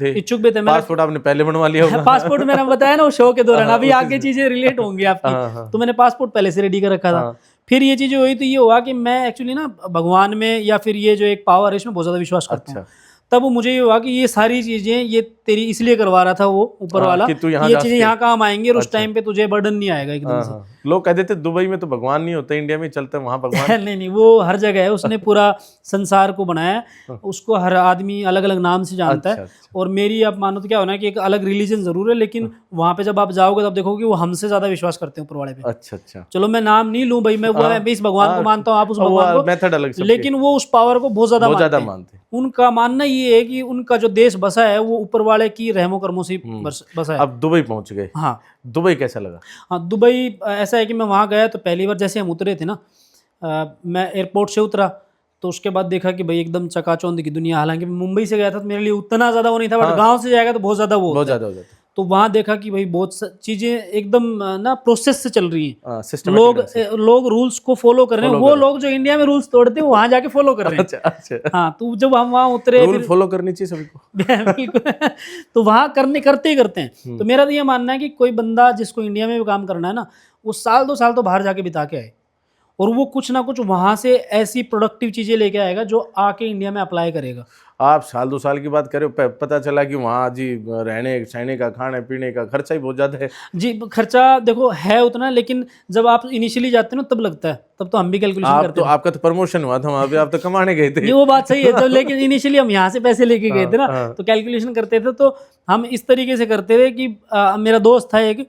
थे? पासपोर्ट आपने पहले बनवा लिया होगा? पासपोर्ट मैंने बताया ना वो शो के दौरान, अभी आगे चीजें रिलेट होंगी आपकी। तो मैंने पासपोर्ट पहले से रेडी कर रखा था। फिर ये चीजें हुई तो ये हुआ कि मैं एक्चुअली ना भगवान में या फिर ये जो एक पावर है इसमें बहुत ज्यादा विश्वास करता हूँ। तब मुझे ये हुआ कि ये सारी चीजें ये तेरी इसलिए करवा रहा था वो ऊपर वाला, ये चीजें यहाँ काम आएंगी और उस टाइम पे तुझे बर्डन नहीं आएगा एकदम से। लोग कहते थे दुबई में तो भगवान नहीं होते, इंडिया में चलते वहाँ भगवान। नहीं, वो हर जगह है। उसने पूरा संसार को बनाया, उसको हर आदमी अलग अलग नाम से जानता है। और मेरी आप मानो तो क्या होना है कि एक अलग रिलीजन जरूर है, लेकिन वहाँ पे जब आप जाओगे तब देखोगे वो हमसे ज्यादा विश्वास करते हैं ऊपर वाले पे। अच्छा, चलो मैं नाम नहीं लूँ भाई, मैं इस भगवान को मानता हूँ, आप उस भगवान को, मेथड अलग, लेकिन वो उस पावर को बहुत ज्यादा मानते हैं। उनका मानना ये है कि उनका जो देश बसा है वो ऊपर वाले की रहमो कर्मों से बसा है। अब दुबई पहुंच गए। हाँ, दुबई कैसा लगा? हाँ, दुबई ऐसा है कि मैं वहाँ गया तो पहली बार जैसे हम उतरे थे ना, मैं एयरपोर्ट से उतरा तो उसके बाद देखा कि भाई एकदम चकाचौंध की दुनिया। हालांकि मैं मुंबई से गया था तो मेरे लिए उतना ज्यादा वो नहीं था, बट गाँव से जाएगा तो बहुत ज्यादा हो जाता। तो वहाँ देखा कि भाई बहुत चीजें एकदम ना प्रोसेस से चल रही हैं। लोग रूल्स को फॉलो कर रहे हैं। वो लोग जो इंडिया में रूल्स तोड़ते हैं वहाँ जाके फॉलो कर रहे हैं। अच्छा। हाँ, तो जब हम वहाँ उतरे, रूल फॉलो करनी चाहिए सभी को। बिल्कुल। तो वहाँ करते ही करते हैं। तो मेरा तो ये मानना है कि कोई बंदा जिसको इंडिया में भी काम करना है ना, वो 1-2 साल तो बाहर जाके बिता के आए, और वो कुछ ना कुछ वहाँ से ऐसी प्रोडक्टिव चीजें लेके आएगा जो आके इंडिया में अप्लाई करेगा। आप साल 2 साल की बात करें, पता चला कि वहाँ जी रहने सहने का, खाने पीने का खर्चा ही बहुत ज्यादा है। जी, खर्चा देखो है उतना, लेकिन जब आप इनिशियली जाते हैं ना तब लगता है, तब तो हम भी कैलकुलेशन करते तो आपका तो प्रमोशन हुआ था वहाँ पे, आप तो कमाने गए थे। ये वो बात सही है, जब लेकिन इनिशियली हम यहाँ से पैसे लेके गए थे ना, तो कैलकुलेशन करते थे, तो हम इस तरीके से करते थे कि मेरा दोस्त था एक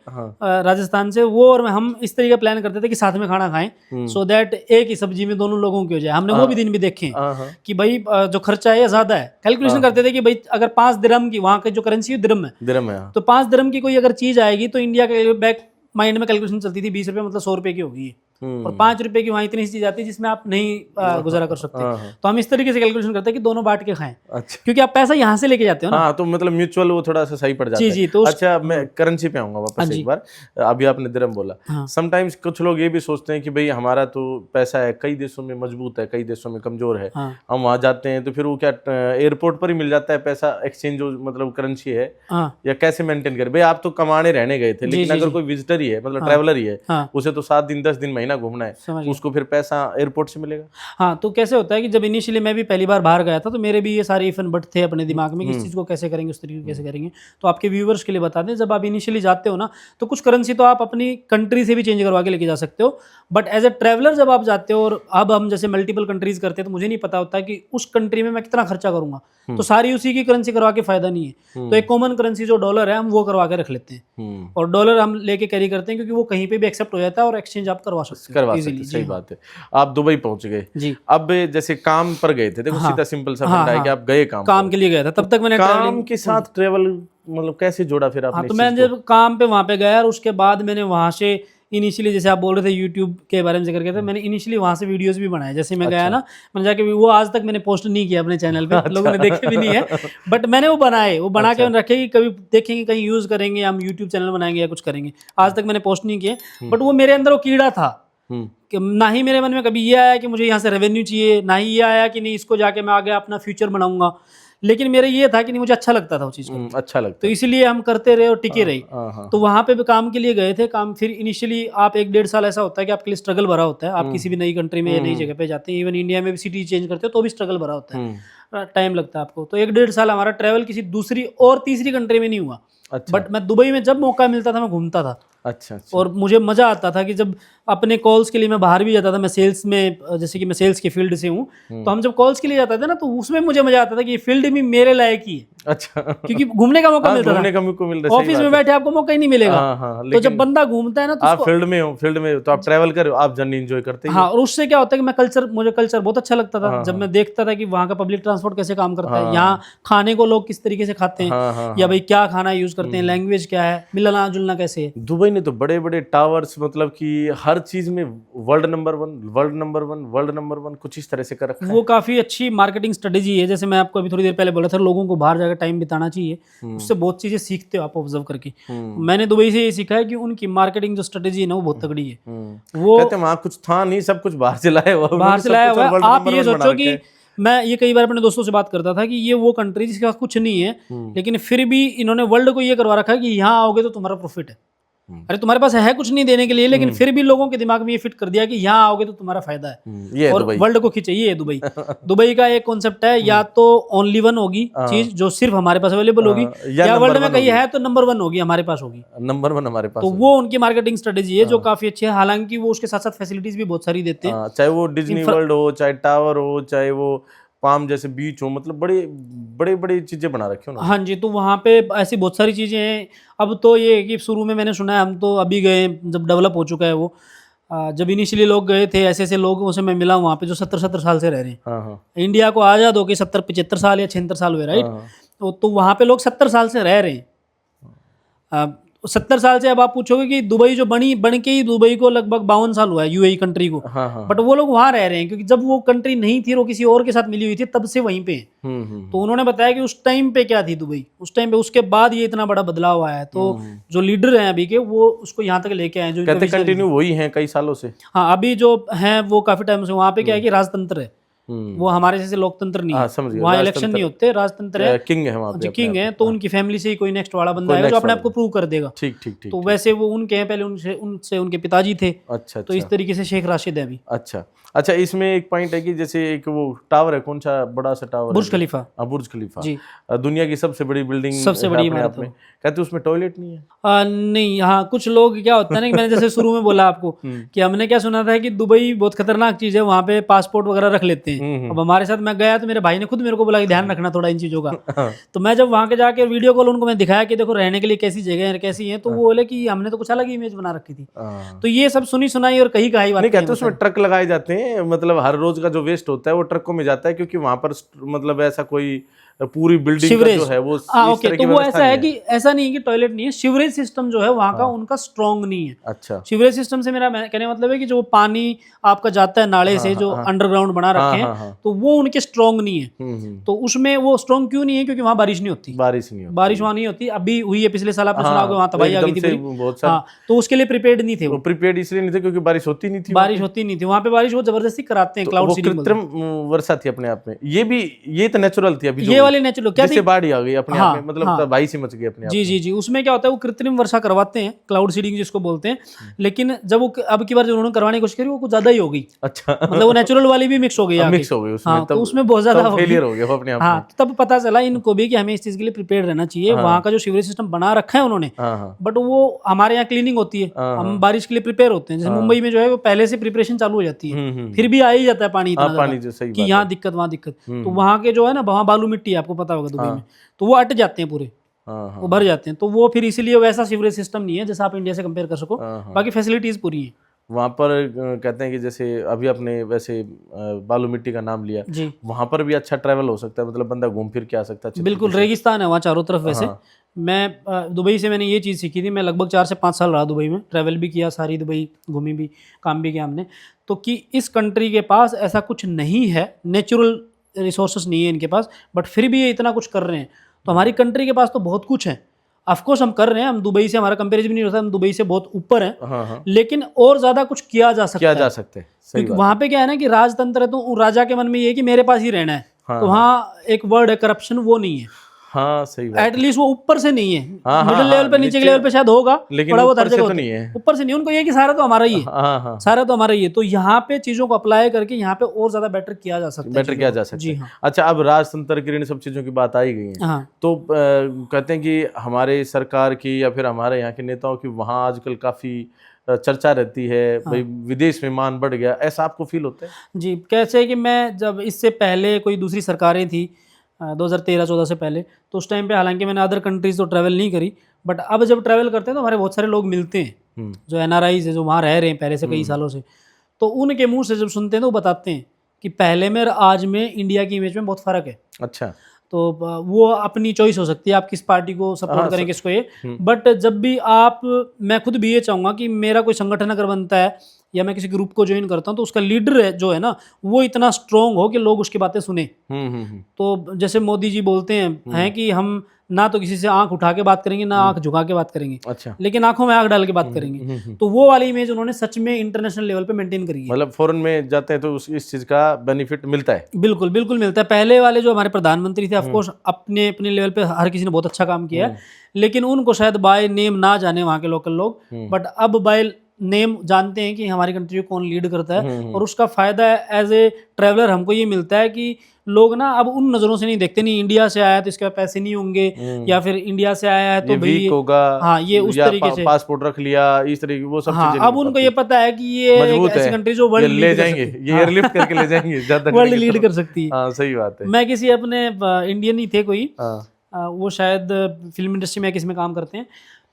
राजस्थान से, वो और हम इस तरीके प्लान करते थे कि साथ में खाना खाएं, सो दैट एक ही सब्जी में दोनों लोगों की हो जाए। हमने वो भी दिन भी देखे हैं कि भाई जो खर्चा है ज्यादा है, कैलकुलेशन करते थे कि भाई अगर 5 दिरहम की, वहाँ की जो करेंसी है दिरहम है, तो 5 दिरहम की कोई अगर चीज आएगी तो इंडिया के बैक माइंड में कैलकुलेशन चलती थी 20 रुपए मतलब 100 रुपए की होगी, और 5 रुपए की वहाँ इतनी सी चीज आती है जिसमें आप नहीं गुजारा कर सकते। तो हम इस तरीके से कैलकुलेशन करते हैं कि दोनों बांट के खाएं। अच्छा, क्योंकि आप पैसा यहाँ से लेके जाते हो ना। हाँ, तो मतलब म्यूचुअल वो थोड़ा सा सही पड़ जाता है। जी, तो अच्छा, मैं करेंसी पे आऊंगा वापस एक बार। अभी आपने दिरहम बोला, समटाइम्स कुछ लोग ये भी सोचते हैं कि भाई हमारा तो पैसा है, कई देशों में मजबूत है, कई देशों में कमजोर है, हम वहां जाते हैं तो फिर वो क्या एयरपोर्ट पर ही मिल जाता है पैसा, एक्सचेंज जो मतलब करेंसी है, या कैसे मेंटेन करें? भाई आप तो कमाने रहने गए थे, लेकिन अगर कोई विजिटर ही है, मतलब ट्रैवलर ही है, उसे तो 7 दिन 10 दिन महीना घूमना है, उसको फिर पैसा एयरपोर्ट से मिलेगा? हाँ, तो कैसे होता है कि जब इनिशियली मैं भी पहली बार बाहर गया था, तो मेरे भी ये सारे इफ एंड बट थे अपने दिमाग में कि इस चीज़ को कैसे करेंगे, उस तरीके कैसे करेंगे। तो आपके व्यूवर्स के लिए बता दें, जब आप इनिशियली जाते हो ना, तो कुछ करेंसी तो आप अपनी कंट्री से भी चेंज करवा के लेके जा सकते हो, बट एज ए ट्रैवलर जब आप जाते हो, और अब हम जैसे मल्टीपल कंट्रीज करते हैं, तो मुझे नहीं पता होता कि उस कंट्री में मैं कितना खर्चा करूंगा, तो सारी उसी की करेंसी करवा के फायदा नहीं है। तो एक कॉमन करेंसी जो डॉलर है, हम वो करवा के रख लेते हैं, और डॉलर हम लेके कैरी करते हैं, क्योंकि वो कहीं पे भी एक्सेप्ट हो जाता है और एक्सचेंज आप करवा सकते हो इजीली। सही बात है। आप दुबई पहुंच गए जी। अब जैसे काम पर गए थे, देखो सीधा सिंपल सा फंडा है कि आप गए काम के लिए गया था, तब तक मैंने काम के साथ ट्रेवल मतलब कैसे जोड़ा फिर आपने? तो मैं जब काम पे वहाँ पे गया, और उसके बाद मैंने वहाँ से इनिशियली, जैसे आप बोल रहे थे यूट्यूब के बारे में जिक्र किया था, मैंने इनिशियली वहाँ से वीडियोस भी बनाए। जैसे मैं गया ना, मैंने जाके वो आज तक मैंने पोस्ट नहीं किया अपने चैनल पे, लोगों ने देखे भी नहीं है, बट मैंने वो बनाए, वो बना के रखे कि कभी देखेंगे, कहीं यूज करेंगे, हम यूट्यूब चैनल बनाएंगे या कुछ करेंगे। आज तक मैंने पोस्ट नहीं किए, बट वो मेरे अंदर वो कीड़ा था कि ना ही मेरे मन में कभी ये आया कि मुझे यहाँ से रेवेन्यू चाहिए, ना ही ये आया कि नहीं इसको जाके मैं आगे अपना फ्यूचर बनाऊंगा, लेकिन मेरा ये था कि नहीं मुझे अच्छा लगता था वो चीज़ को, अच्छा लगता, तो इसीलिए हम करते रहे और टिके रही। तो वहाँ पे भी काम के लिए गए थे, काम फिर इनिशियली आप 1-1.5 साल ऐसा होता है कि आपके लिए स्ट्रगल भरा होता है। आप किसी भी नई कंट्री में या नई जगह पे जाते हैं, इवन इंडिया में भी सिटी चेंज करते हो तो भी स्ट्रगल भरा होता है, टाइम लगता है आपको। तो 1-1.5 साल हमारा ट्रैवल किसी दूसरी और तीसरी कंट्री में नहीं हुआ। बट मैं दुबई में जब मौका मिलता था मैं घूमता था। अच्छा। और मुझे मज़ा आता था कि जब अपने कॉल्स के लिए मैं बाहर भी जाता था, मैं सेल्स में, जैसे कि मैं सेल्स की फील्ड से हूँ, तो हम जब कॉल्स के लिए जाते थे ना, तो उसमें मुझे मज़ा आता था कि ये फील्ड भी मेरे लायक ही है। अच्छा, क्योंकि घूमने का मौका मिलता था, घूमने का मौका मिल रहा है, ऑफिस में बैठे आपको मौका ही नहीं मिलेगा। तो जब बंदा घूमता है ना, तो आप फील्ड में हो, फील्ड में तो आप ट्रैवल कर रहे हो, आप जर्नी एंजॉय करते हैं। हाँ, और उससे क्या होता है कि मुझे कल्चर बहुत अच्छा लगता था। जब मैं देखता था कि वहाँ का पब्लिक ट्रांसपोर्ट कैसे काम करता है, यहाँ खाने को लोग किस तरीके से खाते हैं, या भाई क्या खाना यूज करते हैं, लैंग्वेज क्या है, मिलना जुलना कैसे है। दुबई ने तो बड़े बड़े टावर्स, मतलब कि हर चीज में वर्ल्ड नंबर वन कुछ इस तरह से कर रखा है। वो काफी अच्छी मार्केटिंग स्ट्रेटेजी है। जैसे मैं आपको अभी थोड़ी देर पहले बोला था, लोगों को बाहर जाकर टाइम बिताना चाहिए, उससे बहुत चीजें सीखते हो आप ऑब्जर्व करके। मैंने दुबई से ये सीखा है कि उनकी मार्केटिंग जो स्ट्रेटेजी है ना, वो बहुत तगड़ी है। वो कहते हैं वहाँ कुछ था नहीं, सब कुछ बाहर से लाया हुआ है। आप ये सोचो कि मैं ये कई बार अपने दोस्तों से बात करता था कि ये वो कंट्री जिसके पास कुछ नहीं है, लेकिन फिर भी इन्होंने वर्ल्ड को ये करवा रखा है कि यहाँ आओगे तो तुम्हारा प्रॉफिट है। अरे तुम्हारे पास है कुछ नहीं देने के लिए, लेकिन फिर भी लोगों के दिमाग में ये फिट कर दिया कि यहाँ आओगे तो तुम्हारा फायदा है, ये और वर्ल्ड को खींचे। ये है दुबई। दुबई का एक कॉन्सेप्ट है, या तो ओनली वन होगी चीज जो सिर्फ हमारे पास अवेलेबल होगी, या वर्ल्ड में कहीं है तो नंबर 1 होगी, हमारे पास होगी, नंबर 1 हमारे पास। तो वो उनकी मार्केटिंग स्ट्रेटेजी है जो काफी अच्छी है। हालांकि वो उसके साथ साथ फैसिलिटीज भी बहुत सारी देते हैं, चाहे वो डिज्नी वर्ल्ड हो, चाहे टावर हो, चाहे वो पाम जैसे बीच हो, मतलब बड़े बड़े चीजें बना रखी हो ना। हाँ जी, तो वहाँ पे ऐसी बहुत सारी चीजें हैं। अब तो ये है कि शुरू में मैंने सुना है, हम तो अभी गए जब डेवलप हो चुका है वो। जब इनिशियली लोग गए थे, ऐसे ऐसे लोगों से मैं मिला वहाँ पे जो 70-70 साल से रह रहे हैं। इंडिया को आज़ाद होके 70-75 साल या 76 साल हुए, राइट। तो वहाँ पे लोग 70 साल से रह रहे हैं। 70 साल से अब आप पूछोगे कि दुबई जो बन के ही दुबई को लगभग 52 साल हुआ है, यूएई कंट्री को। बट वो लोग वहाँ रह रहे हैं क्योंकि जब वो कंट्री नहीं थी, वो किसी और के साथ मिली हुई थी, तब से वहीं पे। तो उन्होंने बताया कि उस टाइम पे क्या थी दुबई, उस टाइम पे, उसके बाद ये इतना बड़ा बदलाव आया है। तो जो लीडर हैं अभी के, वो उसको यहाँ तक लेके आए, जो कहते कंटिन्यू वही हैं कई सालों से। हाँ, अभी जो हैं वो काफी टाइम से। वहाँ पे क्या है कि राजतंत्र है, वो हमारे जैसे लोकतंत्र नहीं है, वहाँ इलेक्शन नहीं होते, राजतंत्र है, किंग है वहाँ पे, किंग है, तो उनकी फैमिली से ही कोई नेक्स्ट वाला बंदा आएगा जो अपने आप को प्रूव कर देगा। ठीक ठीक ठीक। तो वैसे वो उनके हैं, पहले उनसे उनके पिताजी थे। अच्छा, तो इस तरीके से शेख राशिद है अभी। अच्छा अच्छा, इसमें एक पॉइंट है कि जैसे एक वो टावर है, कौन सा बड़ा सा टावर, बुर्ज खलीफा। बुर्ज खलीफा जी, दुनिया की सबसे बड़ी बिल्डिंग, सबसे बड़ी इमारत में, कहते उसमें टॉयलेट नहीं है। नहीं, हाँ कुछ लोग क्या होता है ना कि मैंने जैसे शुरू में बोला आपको कि हमने क्या सुना था कि दुबई बहुत खतरनाक चीज है, वहाँ पे पासपोर्ट वगैरह रख लेते हैं। अब हमारे साथ मैं गया तो मेरे भाई ने खुद मेरे को बोला कि ध्यान रखना थोड़ा इन चीजों का। तो मैं जब वहाँ के जाके वीडियो कॉल उनको मैं दिखाया कि देखो रहने के लिए कैसी जगह है, कैसी है, तो वो बोले कि हमने तो कुछ अलग इमेज बना रखी थी। तो ये सब सुनी सुनाई और कही कहाई बात। कहते उसमें ट्रक लगाए जाते हैं, मतलब हर रोज का जो वेस्ट होता है वो ट्रकों में जाता है, क्योंकि वहां पर मतलब ऐसा कोई पूरी बिल्डिंग का जो है वो ओके, तो वो ऐसा है कि ऐसा नहीं है कि टॉयलेट नहीं है, सीवरेज सिस्टम जो है वहाँ का उनका स्ट्रॉन्ग नहीं है। अच्छा, सीवरेज सिस्टम से मेरा कहने मतलब है कि जो पानी आपका जाता है नाले से, जो अंडरग्राउंड बना रखे हैं, तो वो उनके स्ट्रॉन्ग नहीं है। तो उसमें वो स्ट्रॉन्ग क्यों नहीं है? क्योंकि वहाँ बारिश नहीं होती, बारिश वहाँ नहीं होती। अभी हुई है पिछले साल, आपने सुना होगा, वहाँ तबाही आ गई थी। हाँ, तो उसके लिए प्रिपेयर्ड नहीं थे वो। प्रिपेयर्ड इसलिए नहीं थे क्योंकि बारिश होती नहीं थी, वहाँ पे बारिश वो जबरदस्ती कराते हैं, क्लाउड सीडिंग। कृत्रिम वर्षा थी अपने आप में, ये तो नेचुरल थी। अभी ये वाली नेचुरल क्या थी, बाढ़ आ गई अपने आप में, मतलब तबाही से मच गई अपने आप। जी, उसमें क्या होता है, वो कृत्रिम वर्षा करवाते हैं, क्लाउड सीडिंग जिसको बोलते हैं। लेकिन जब वो अब की बार जो उन्होंने करवाने की कोशिश करी वो कुछ ज्यादा ही हो गई। अच्छा, मतलब वो नेचुरल वाली भी मिक्स हो गई उसमें, तो उसमें बहुत ज्यादा फेलियर हो गया अपने आप। हाँ, तब पता चला इनको भी कि हमें इस चीज के लिए प्रिपेयर रहना चाहिए। वहाँ का जो सीवरेज सिस्टम बना रखा है उन्होंने, बट वो हमारे यहाँ क्लीनिंग होती है, हम बारिश के लिए प्रिपेयर होते हैं। जैसे मुंबई में जो है वो पहले से प्रिपरेशन चालू हो जाती है, फिर भी आ ही जाता है पानी इतना कि यहाँ दिक्कत वहाँ दिक्कत। तो वहाँ के जो है ना, वहाँ बालू मिट्टी, आपको पता होगा दुबई में, तो वो अट जाते हैं पूरे, वो भर जाते हैं। तो वो फिर इसीलिए वैसा सीवरेज सिस्टम नहीं है जैसा आप इंडिया से कंपेयर कर सको। बाकी फैसिलिटीज पूरी है वहाँ पर। कहते हैं कि जैसे अभी आपने वैसे बालू मिट्टी का नाम लिया जी, वहाँ पर भी अच्छा ट्रैवल हो सकता है, मतलब बंदा घूम फिर के आ सकता है। बिल्कुल, रेगिस्तान है वहाँ चारों तरफ। वैसे मैं दुबई से मैंने ये चीज़ सीखी थी। मैं लगभग 4 से 5 साल रहा दुबई में, ट्रैवल भी किया, सारी दुबई घूमी भी, काम भी किया हमने। तो कि इस कंट्री के पास ऐसा कुछ नहीं है, नेचुरल रिसोर्सेस नहीं है इनके पास, बट फिर भी ये इतना कुछ कर रहे हैं। तो हमारी कंट्री के पास तो बहुत कुछ है। ऑफकोर्स हम कर रहे हैं, हम दुबई से, हमारा कंपेरिजन नहीं होता, हम दुबई से बहुत ऊपर हैं। लेकिन और ज्यादा कुछ किया जा सकता है। क्योंकि वहां पे क्या है ना कि राजतंत्र है, तो राजा के मन में ये है कि मेरे पास ही रहना है। तो वहाँ एक वर्ड है करप्शन, वो नहीं है। हाँ, सही बात। एटलीस्ट वो ऊपर से नहीं है, मिडिल लेवल पे, नीचे के लेवल पे शायद होगा, लेकिन थोड़ा बहुत हर जगह नहीं है। ऊपर से नहीं, उनको ये कि सारा तो हमारा ही है, सारा तो हमारा ही है। तो यहाँ पे चीजों को अप्लाई करके यहाँ पे और ज्यादा बेटर किया जा सकता है। जी हाँ। अच्छा, अब राजतंत्र की इन सब चीजों की बात आई गई है, तो कहते हैं कि हमारे सरकार की या फिर हमारे यहाँ के नेताओं की वहाँ आजकल काफी चर्चा रहती है, भाई विदेश में मान बढ़ गया, ऐसा आपको फील होता है? जी, कैसे कि मैं जब इससे पहले कोई दूसरी सरकारें थी 2013-14 से पहले, तो उस टाइम पे हालांकि मैंने अदर कंट्रीज तो ट्रैवल नहीं करी, बट अब जब ट्रैवल करते हैं तो हमारे बहुत सारे लोग मिलते हैं जो NRIs है, जो वहाँ रह रहे हैं पहले से कई सालों से। तो उनके मुंह से जब सुनते हैं तो वो बताते हैं कि पहले में और आज में इंडिया की इमेज में बहुत फ़र्क है। अच्छा, तो वो अपनी चॉइस हो सकती है, आप किस पार्टी को सपोर्ट करें, किसको ये। बट जब भी आप, मैं खुद भी ये चाहूँगा कि मेरा कोई संगठन अगर बनता है या मैं किसी ग्रुप को ज्वाइन करता हूँ, तो उसका लीडर है जो है ना, वो इतना स्ट्रांग हो कि लोग उसकी बातें सुने। तो जैसे मोदी जी बोलते हैं कि हम ना तो किसी से आंख उठा के बात करेंगे, ना आंख झुका के बात करेंगे, अच्छा, लेकिन आंखों में आंख डाल के बात करेंगे। तो वो वाली इमेज उन्होंने सच में इंटरनेशनल लेवल पे मेंटेन करी है। मतलब फॉरेन में जाते हैं तो इस चीज का बेनिफिट मिलता है। बिल्कुल बिल्कुल मिलता है। पहले वाले जो हमारे प्रधानमंत्री थे, ऑफकोर्स अपने अपने लेवल पे हर किसी ने बहुत अच्छा काम किया है, लेकिन उनको शायद बाय नेम ना जाने वहाँ के लोकल लोग, बट अब बाय नेम जानते हैं कि हमारी कंट्री को कौन लीड करता है। और उसका फायदा एज ए ट्रैवलर हमको ये मिलता है कि लोग ना अब उन नजरों से नहीं देखते, नहीं इंडिया से आया तो इसके पास पैसे नहीं होंगे, या फिर इंडिया से आया है तो भाई होगा, हाँ ये उस तरीके से पासपोर्ट रख लिया, इस तरीके वो सब चीजें। अब उनको ये पता है कि ये एक ऐसी कंट्री जो वर्ल्ड ले जाएंगे, ये एयरलिफ्ट करके ले जाएंगे, वर्ल्ड लीड कर सकती है। हाँ, सही बात है। मैं किसी अपने इंडियन ही थे कोई, वो शायद फिल्म इंडस्ट्री में किसी में काम करते हैं,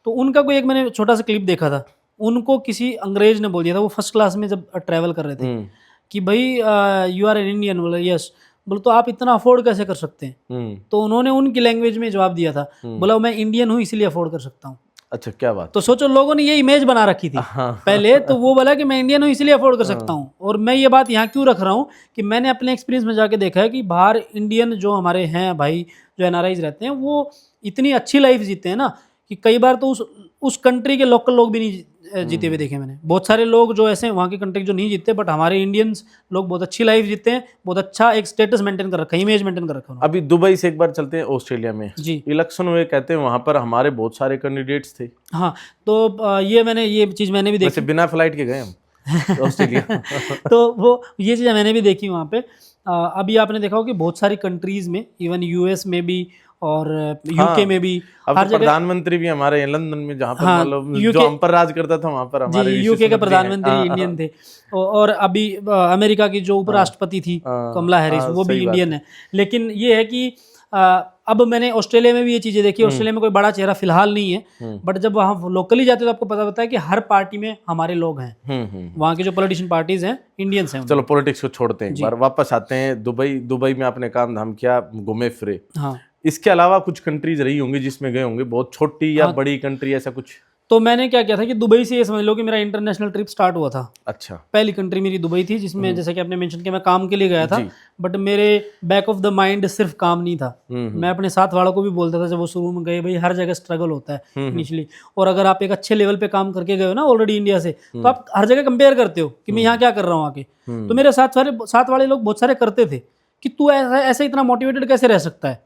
तो उनका कोई एक मैंने छोटा सा क्लिप देखा था। उनको किसी अंग्रेज ने बोल दिया था, वो फर्स्ट क्लास में जब ट्रैवल कर रहे थे, कि भाई यू आर एन इंडियन। बोला यस। बोले तो आप इतना अफोर्ड कैसे कर सकते हैं? तो उन्होंने उनकी लैंग्वेज में जवाब दिया था, बोला मैं इंडियन हूँ इसलिए अफोर्ड कर सकता हूँ। अच्छा, क्या बात। तो सोचो, लोगों ने ये इमेज बना रखी थी पहले, तो वो बोला कि मैं इंडियन हूँ इसलिए अफोर्ड कर सकता हूँ। और मैं ये बात यहाँ क्यों रख रहा हूँ कि मैंने अपने एक्सपीरियंस में जाके देखा है कि बाहर इंडियन जो हमारे हैं भाई, जो NRIs रहते हैं, वो इतनी अच्छी लाइफ जीते हैं ना कि कई बार तो उस कंट्री के लोकल लोग भी नहीं जीते हुए देखे मैंने। बहुत सारे लोग जो ऐसे हैं वहाँ की कंट्री जो नहीं जीतते, बट हमारे इंडियंस लोग बहुत अच्छी लाइफ जीते हैं, बहुत अच्छा एक स्टेटस मेंटेन कर रखा है, इमेज मेंटेन कर रखा है। अभी दुबई से एक बार चलते हैं ऑस्ट्रेलिया में जी। इलेक्शन हुए, कहते हैं वहां पर हमारे बहुत सारे कैंडिडेट्स थे। हाँ, तो ये चीज़ मैंने भी देखी। बिना फ्लाइट के गए हम ऑस्ट्रेलिया। तो वो ये चीज़ मैंने भी देखी वहाँ पे। अभी आपने देखा हो कि बहुत सारी कंट्रीज़ में, इवन यूएस में भी और यूके में भी, अब तो प्रधानमंत्री भी हमारे लंदन में, जहाँ पर मतलब जो हम पर राज करता था वहाँ पर हमारे यूके के प्रधानमंत्री इंडियन थे। और अभी अमेरिका की जो उपराष्ट्रपति थी कमला हैरिस, वो भी इंडियन है। लेकिन ये है कि अब मैंने ऑस्ट्रेलिया में भी ये चीज़ें देखी। ऑस्ट्रेलिया में कोई बड़ा चेहरा फिलहाल नहीं है, बट जब वहाँ लोकली जाते हो तो आपको पता है कि हर पार्टी में हमारे लोग हैं। वहाँ के जो पॉलिटिशियन पार्टीज हैं इंडियंस हैं। चलो पॉलिटिक्स को छोड़ते हैं, एक बार वापस आते हैं दुबई में आपने काम धाम किया, घूमे फिरे। हाँ, इसके अलावा कुछ कंट्रीज रही होंगी जिसमें गए होंगे, बहुत छोटी या बड़ी कंट्री, ऐसा कुछ? तो मैंने क्या किया था कि दुबई से ये समझ लो कि मेरा इंटरनेशनल ट्रिप स्टार्ट हुआ था। अच्छा। पहली कंट्री मेरी दुबई थी, जिसमें जैसे कि आपने मेंशन किया मैं काम के लिए गया था, बट मेरे बैक ऑफ द माइंड सिर्फ काम नहीं था। मैं अपने साथ वालों को भी बोलता था जब वो शुरू में गए, भाई हर जगह स्ट्रगल होता है इनिशियली, और अगर आप एक अच्छे लेवल पे काम करके गए हो ना ऑलरेडी इंडिया से, तो आप हर जगह कंपेयर करते हो कि मैं यहाँ क्या कर रहा हूँ आके। तो मेरे साथ वाले लोग बहुत सारे करते थे कि तू ऐसे इतना मोटिवेटेड कैसे रह सकता है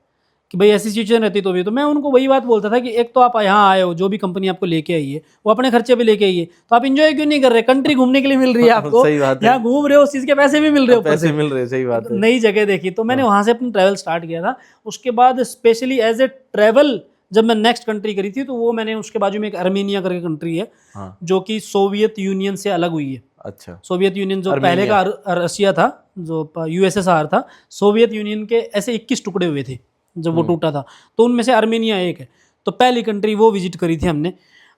कि भाई ऐसी सिचुएशन रहती तो मैं उनको वही बात बोलता था कि एक तो आप यहाँ आए हो, जो भी कंपनी आपको लेके आई है वो अपने खर्चे पे लेके आई है, तो आप एंजॉय क्यों नहीं कर रहे? कंट्री घूमने के लिए मिल रही है आपको, यहाँ घूम रहे हो, उस चीज के पैसे भी मिल रहे हो, पैसे मिल रहे हैं। सही बात है। नई जगह देखी, तो मैंने वहां से अपना ट्रैवल स्टार्ट किया था। उसके बाद स्पेशली एज ए ट्रैवल जब मैं नेक्स्ट कंट्री करी थी, तो वो मैंने उसके बाजू में एक अर्मेनिया करके कंट्री है, जो कि सोवियत यूनियन से अलग हुई है। अच्छा। सोवियत यूनियन जो पहले का रशिया था, जो यूएसएसआर था, सोवियत यूनियन के ऐसे 21 टुकड़े हुए थे जब वो टूटा था, तो उनमें से अर्मेनिया एक है। तो पहली कंट्री वो विजिट करी थी हमने।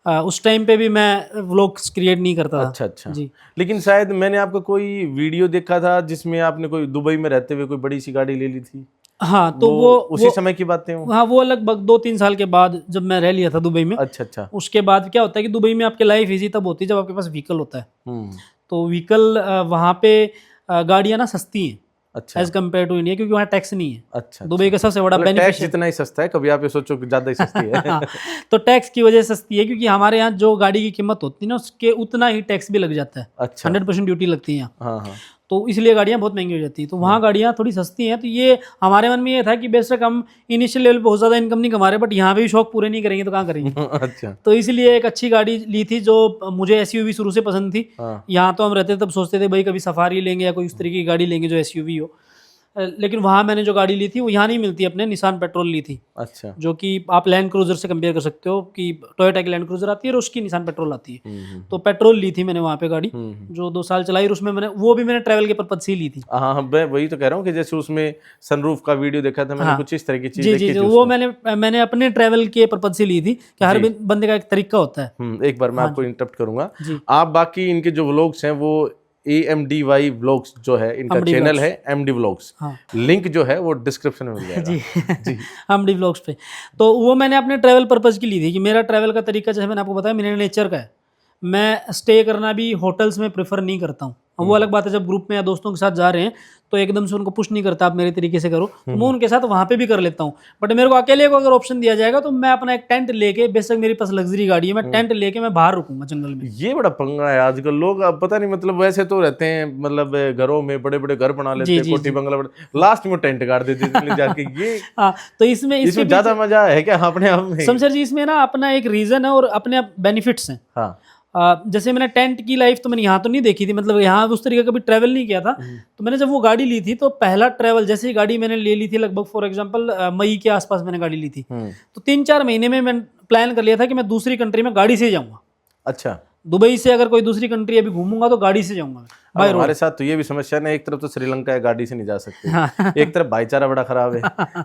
उस टाइम पे भी मैं व्लॉग्स क्रिएट नहीं करता था। अच्छा जी। लेकिन शायद मैंने आपका कोई वीडियो देखा था जिसमें आपने कोई दुबई में रहते हुए कोई बड़ी सी गाड़ी ले ली थी। हाँ, तो वो उसी समय की बातें हो? हाँ, वो लगभग 2-3 साल के बाद जब मैं रह लिया था दुबई में। अच्छा। उसके बाद क्या होता है कि दुबई में आपकी लाइफ इजी तब होती है जब आपके पास व्हीकल होता है। तो व्हीकल वहाँ पे गाड़ियाँ ना सस्ती हैं। अच्छा। एज कम्पेयर टू इंडिया, क्योंकि वहाँ टैक्स नहीं है। अच्छा। दुबई का सबसे बड़ा बेनिफिट, टैक्स जितना ही सस्ता है, कभी आप ये सोचो कि ज्यादा ही सस्ती है। तो टैक्स की वजह से सस्ती है, क्योंकि हमारे यहाँ जो गाड़ी की कीमत होती है ना, उसके उतना ही टैक्स भी लग जाता है। अच्छा। 100% ड्यूटी लगती है यहाँ। हाँ। तो इसलिए गाड़ियाँ बहुत महंगी हो जाती है। तो वहाँ गाड़ियाँ थोड़ी सस्ती हैं। तो ये हमारे मन में ये था कि बेशक हम इनिशियल लेवल पे बहुत ज़्यादा इनकम नहीं कमा रहे, बट यहाँ पे भी शौक पूरे नहीं करेंगे तो कहाँ करेंगे। अच्छा। तो इसलिए एक अच्छी गाड़ी ली थी, जो मुझे एसयूवी शुरू से पसंद थी। यहाँ तो हम रहते तब सोचते थे भाई कभी सफारी लेंगे या कोई उस तरीके की गाड़ी लेंगे जो एसयूवी हो, लेकिन वहाँ मैंने जो गाड़ी ली थी वो यहाँ नहीं मिलती, अपने निसान पेट्रोल ली थी। अच्छा। जो कि आप लैंड क्रूजर से कंपेयर कर सकते हो कि टोयोटा की लैंड क्रूजर आती है और उसकी निसान पेट्रोल आती है। तो पेट्रोल ली थी मैंने वहाँ पे गाड़ी, जो 2 साल चलाई, और उसमें मैंने ट्रैवल के पर्पज से ही ली थी। हाँ, मैं वही तो कह रहा हूँ कि जैसे उसमें सनरूफ का वीडियो देखा था मैंने, कुछ इस तरह की चीज जी, वो मैंने अपने ट्रैवल के पर्पज से ली थी कि हर बंदे का एक तरीका होता है। एक बार मैं आपको इंटरप्ट करूंगा। आप बाकी इनके जो व्लॉग्स हैं वो AMDY व्लॉग्स जो है इनका चैनल है, MD व्लॉग्स। हाँ। लिंक जो है वो डिस्क्रिप्शन में मिल जाएगा। जी। MD व्लॉग्स पे। तो वो मैंने अपने ट्रैवल पर्पज की ली थी कि मेरा ट्रैवल का तरीका जैसे मैंने आपको बताया मेरे नेचर का है, मैं स्टे करना भी होटल्स में प्रेफर नहीं करता हूँ। वो अलग बात है जब ग्रुप में या दोस्तों के साथ जा रहे हैं तो एकदम से उनको पुश नहीं करता आप मेरे तरीके से करो, तो मैं उनके साथ वहाँ पे भी कर लेता हूँ। बट मेरे को अकेले को अगर ऑप्शन दिया जाएगा तो मैं अपना एक टेंट लेके, बेशक मेरे पास लग्जरी गाड़ी है, मैं टेंट लेके मैं बाहर रुकूंगा जंगल में। ये बड़ा पंगा है आजकल। लोग अब पता नहीं, मतलब वैसे तो रहते हैं, मतलब घरों में बड़े बड़े घर बना लेते हैं, कोठी बंगला, लास्ट में टेंट गाड़ देते हैं जाके। ये हाँ, तो इसमें ज्यादा मजा है क्या अपने आप में? शमशेर जी, इसमें ना अपना एक रीजन है और अपने बेनिफिट्स हैं। हाँ। जैसे मैंने टेंट की लाइफ तो मैंने यहाँ तो नहीं देखी थी, मतलब यहाँ उस तरीके का कभी ट्रैवल नहीं किया था। तो मैंने जब वो गाड़ी ली थी तो पहला ट्रैवल, जैसे ही गाड़ी मैंने ले ली थी लगभग फॉर एग्जांपल मई के आसपास मैंने गाड़ी ली थी, तो 3-4 महीने में मैंने प्लान कर लिया था कि मैं दूसरी कंट्री में गाड़ी से जाऊँगा। अच्छा। दुबई से अगर कोई दूसरी कंट्री अभी घूमूंगा तो गाड़ी से जाऊंगा। हमारे साथ तो ये भी समस्या है ना, एक तरफ तो श्रीलंका है, गाड़ी से नहीं जा सकते। हाँ। एक तरफ भाईचारा बड़ा खराब है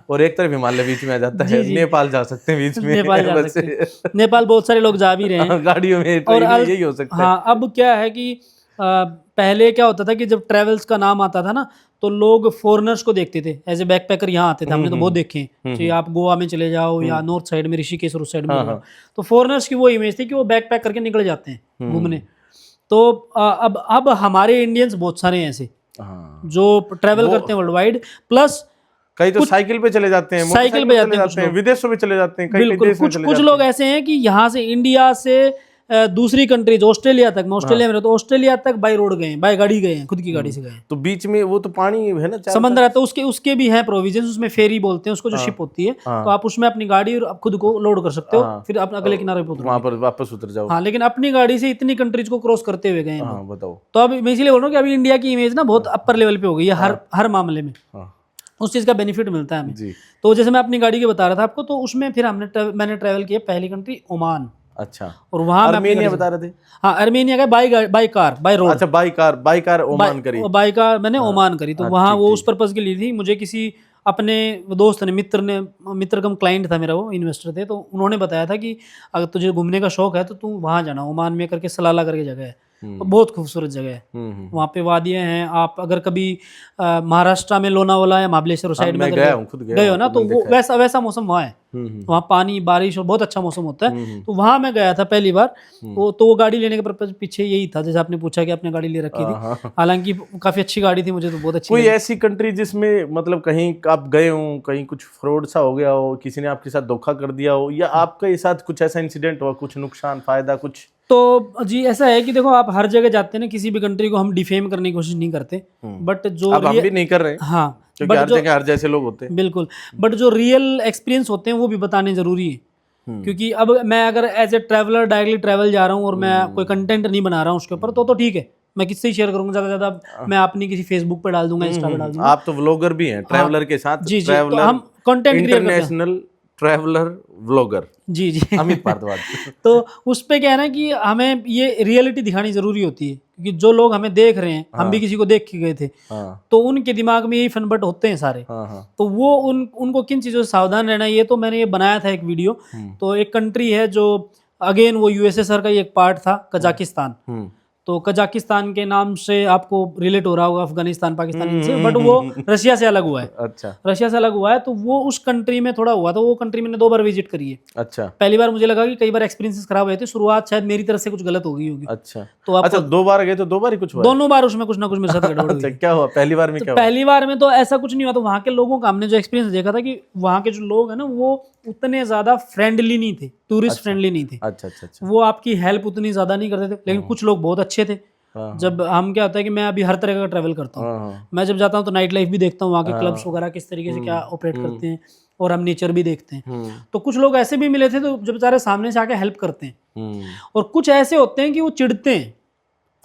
और एक तरफ हिमालय बीच में आ जाता है। नेपाल जा सकते हैं बीच में, नेपाल जा सकते हैं। नेपाल बहुत सारे लोग जा भी रहे हैं गाड़ियों में, और यही हो सकता है। हाँ, अब क्या है कि पहले क्या होता था कि जब ट्रेवल्स का नाम आता था ना तो लोग फॉरेनर्स को देखते थे एज ए बैकपैकर, यहाँ आते थे, हमने तो बहुत देखे हैं। चाहे आप गोवा में चले जाओ या नॉर्थ साइड में ऋषिकेश और उस साइड में, तो फॉरेनर्स की वो इमेज थी कि वो बैकपैक करके निकल जाते हैं घूमने। तो अब हमारे इंडियंस बहुत सारे हैं ऐसे जो ट्रैवल करते हैं वर्ल्ड वाइड, प्लस कई तो साइकिल पे चले जाते हैं, साइकिल पे जाते हैं, विदेशों में चले जाते हैं, बिल्कुल। कुछ लोग ऐसे हैं कि यहाँ से इंडिया से दूसरी कंट्रीज ऑस्ट्रेलिया तक, मैं ऑस्ट्रेलिया में रहता हूँ, ऑस्ट्रेलिया तक बाई रोड गए हैं, बाई गाड़ी गए हैं, खुद की गाड़ी से गए हैं। तो बीच में वो तो पानी है ना, समंदर है, तो उसके भी हैं प्रोविजन, उसमें फेरी बोलते हैं उसको, जो शिप होती है, तो आप उसमें अपनी गाड़ी और आप खुद को लोड कर सकते हो, फिर आप अगले किनारे पे वहां पर वापस उतर जाओ। हाँ, लेकिन अपनी गाड़ी से इतनी कंट्रीज को क्रॉस करते हुए गए हैं। हाँ बताओ। तो अब मैं इसीलिए बोल रहा हूँ कि अभी इंडिया की इमेज ना बहुत अपर लेवल पे हो गई है हर मामले में, उस चीज़ का बेनिफिट मिलता है हमें जी। तो जैसे मैं अपनी गाड़ी के बता रहा था आपको, तो उसमें फिर मैंने ट्रैवल किया पहली कंट्री ओमान। अच्छा, और वहाँ आर्मेनिया बता रहे थे। हाँ, आर्मेनिया का बाई कार बाई रोड। अच्छा, बाई कार ओमान करी। बाई कार मैंने ओमान करी, तो वहाँ वो उस पर्पज़ के लिए थी, मुझे किसी अपने दोस्त ने मित्र कम क्लाइंट था मेरा, वो इन्वेस्टर थे, तो उन्होंने बताया था कि अगर तुझे घूमने का शौक है तो तू वहाँ जाना, ओमान में करके सलाला करके जगह है, तो बहुत खूबसूरत जगह है। वहाँ पे वादियाँ हैं, आप अगर कभी महाराष्ट्र में लोनावाला या महाबलेश्वर साइड में गए हो ना, तो वो वैसा मौसम वहाँ है, वहाँ पानी बारिश और बहुत अच्छा मौसम होता है। तो वहाँ मैं गया था पहली बार, तो वो गाड़ी लेने के पर्पज पीछे यही था, जैसे आपने पूछा कि आपने गाड़ी ले रखी थी, हालांकि काफी अच्छी गाड़ी थी, मुझे तो बहुत अच्छी। कोई ऐसी कंट्री जिसमें मतलब कहीं आप गए हो, कहीं कुछ फ्रॉड सा हो गया हो, किसी ने आपके साथ धोखा कर दिया हो, या आपके साथ कुछ ऐसा इंसिडेंट हुआ, कुछ नुकसान फायदा कुछ? तो जी ऐसा है कि देखो, आप हर जगह जाते हैं ना, किसी भी कंट्री को हम डिफेम करने की कोशिश नहीं करते, बट जो अब हम भी नहीं कर रहे हैं, हाँ, क्योंकि हर जगह हर जैसे लोग होते हैं। बिल्कुल, बट जो रियल एक्सपीरियंस होते हैं वो भी बताने जरूरी है, क्योंकि अब मैं अगर as a traveller directly travel जा रहा हूँ और मैं कोई कंटेंट नहीं बना रहा हूँ उसके ऊपर, तो ठीक है, मैं किससे ही शेयर करूंगा, ज्यादा ज्यादा मैं अपनी किसी फेसबुक पे डाल दूंगा, इंस्टा पे डाल दूंगा। आप तो व्लॉगर भी हैं, ट्रैवलर के साथ। जी, तो हम कंटेंट क्रिएट करते हैं, इंटरनेशनल ट्रैवलर व्लॉगर। जी अमित भारद्वाज। तो उस पे क्या है ना कि हमें ये रियलिटी दिखानी जरूरी होती है, क्योंकि जो लोग हमें देख रहे हैं, हम भी किसी को देख के गए थे, तो उनके दिमाग में यही फनबट होते हैं सारे। तो वो उनको किन चीज़ों से सावधान रहना है, ये तो मैंने ये बनाया था एक वीडियो। तो एक कंट्री है जो अगेन वो यूएसएसआर का ही एक पार्ट था, कजाकिस्तान। तो कजाकिस्तान के नाम से आपको रिलेट हो रहा होगा अफगानिस्तान पाकिस्तान से, बट वो रशिया से अलग हुआ है। अच्छा, रशिया से अलग हुआ है, तो वो उस कंट्री में थोड़ा हुआ था। वो कंट्री मैंने 2 बार विजिट करी है। अच्छा, पहली बार मुझे लगा कि कई बार एक्सपीरियंसेस खराब हुए थे, शुरुआत शायद मेरी तरफ से कुछ गलत हो गई होगी। अच्छा, तो आप 2 बार गए तो 2 बार ही कुछ हुआ? दोनों बार उसमें कुछ ना कुछ मेरे साथ गड़बड़ हुई। क्या हुआ पहली बार में? क्या हुआ? पहली बार में तो ऐसा कुछ नहीं हुआ। तो वहाँ के लोगों का हमने जो एक्सपीरियंस देखा था कि वहाँ के जो लोग हैं ना, वो उतने ज्यादा फ्रेंडली नहीं थे, टूरिस्ट फ्रेंडली नहीं थे। अच्छा, वो आपकी हेल्प उतनी ज्यादा नहीं करते थे, लेकिन कुछ लोग बहुत अच्छे थे। जब हम क्या होता है कि मैं अभी हर तरह का ट्रैवल करता हूँ, मैं जब जाता हूँ तो नाइट लाइफ भी देखता हूँ, वहाँ के क्लब्स वगैरह किस तरीके से क्या ऑपरेट करते हैं, और हम नेचर भी देखते हैं। तो कुछ लोग ऐसे भी मिले थे तो जो बेचारे सामने से आके हेल्प करते हैं, और कुछ ऐसे होते हैं कि वो चिढ़ते हैं।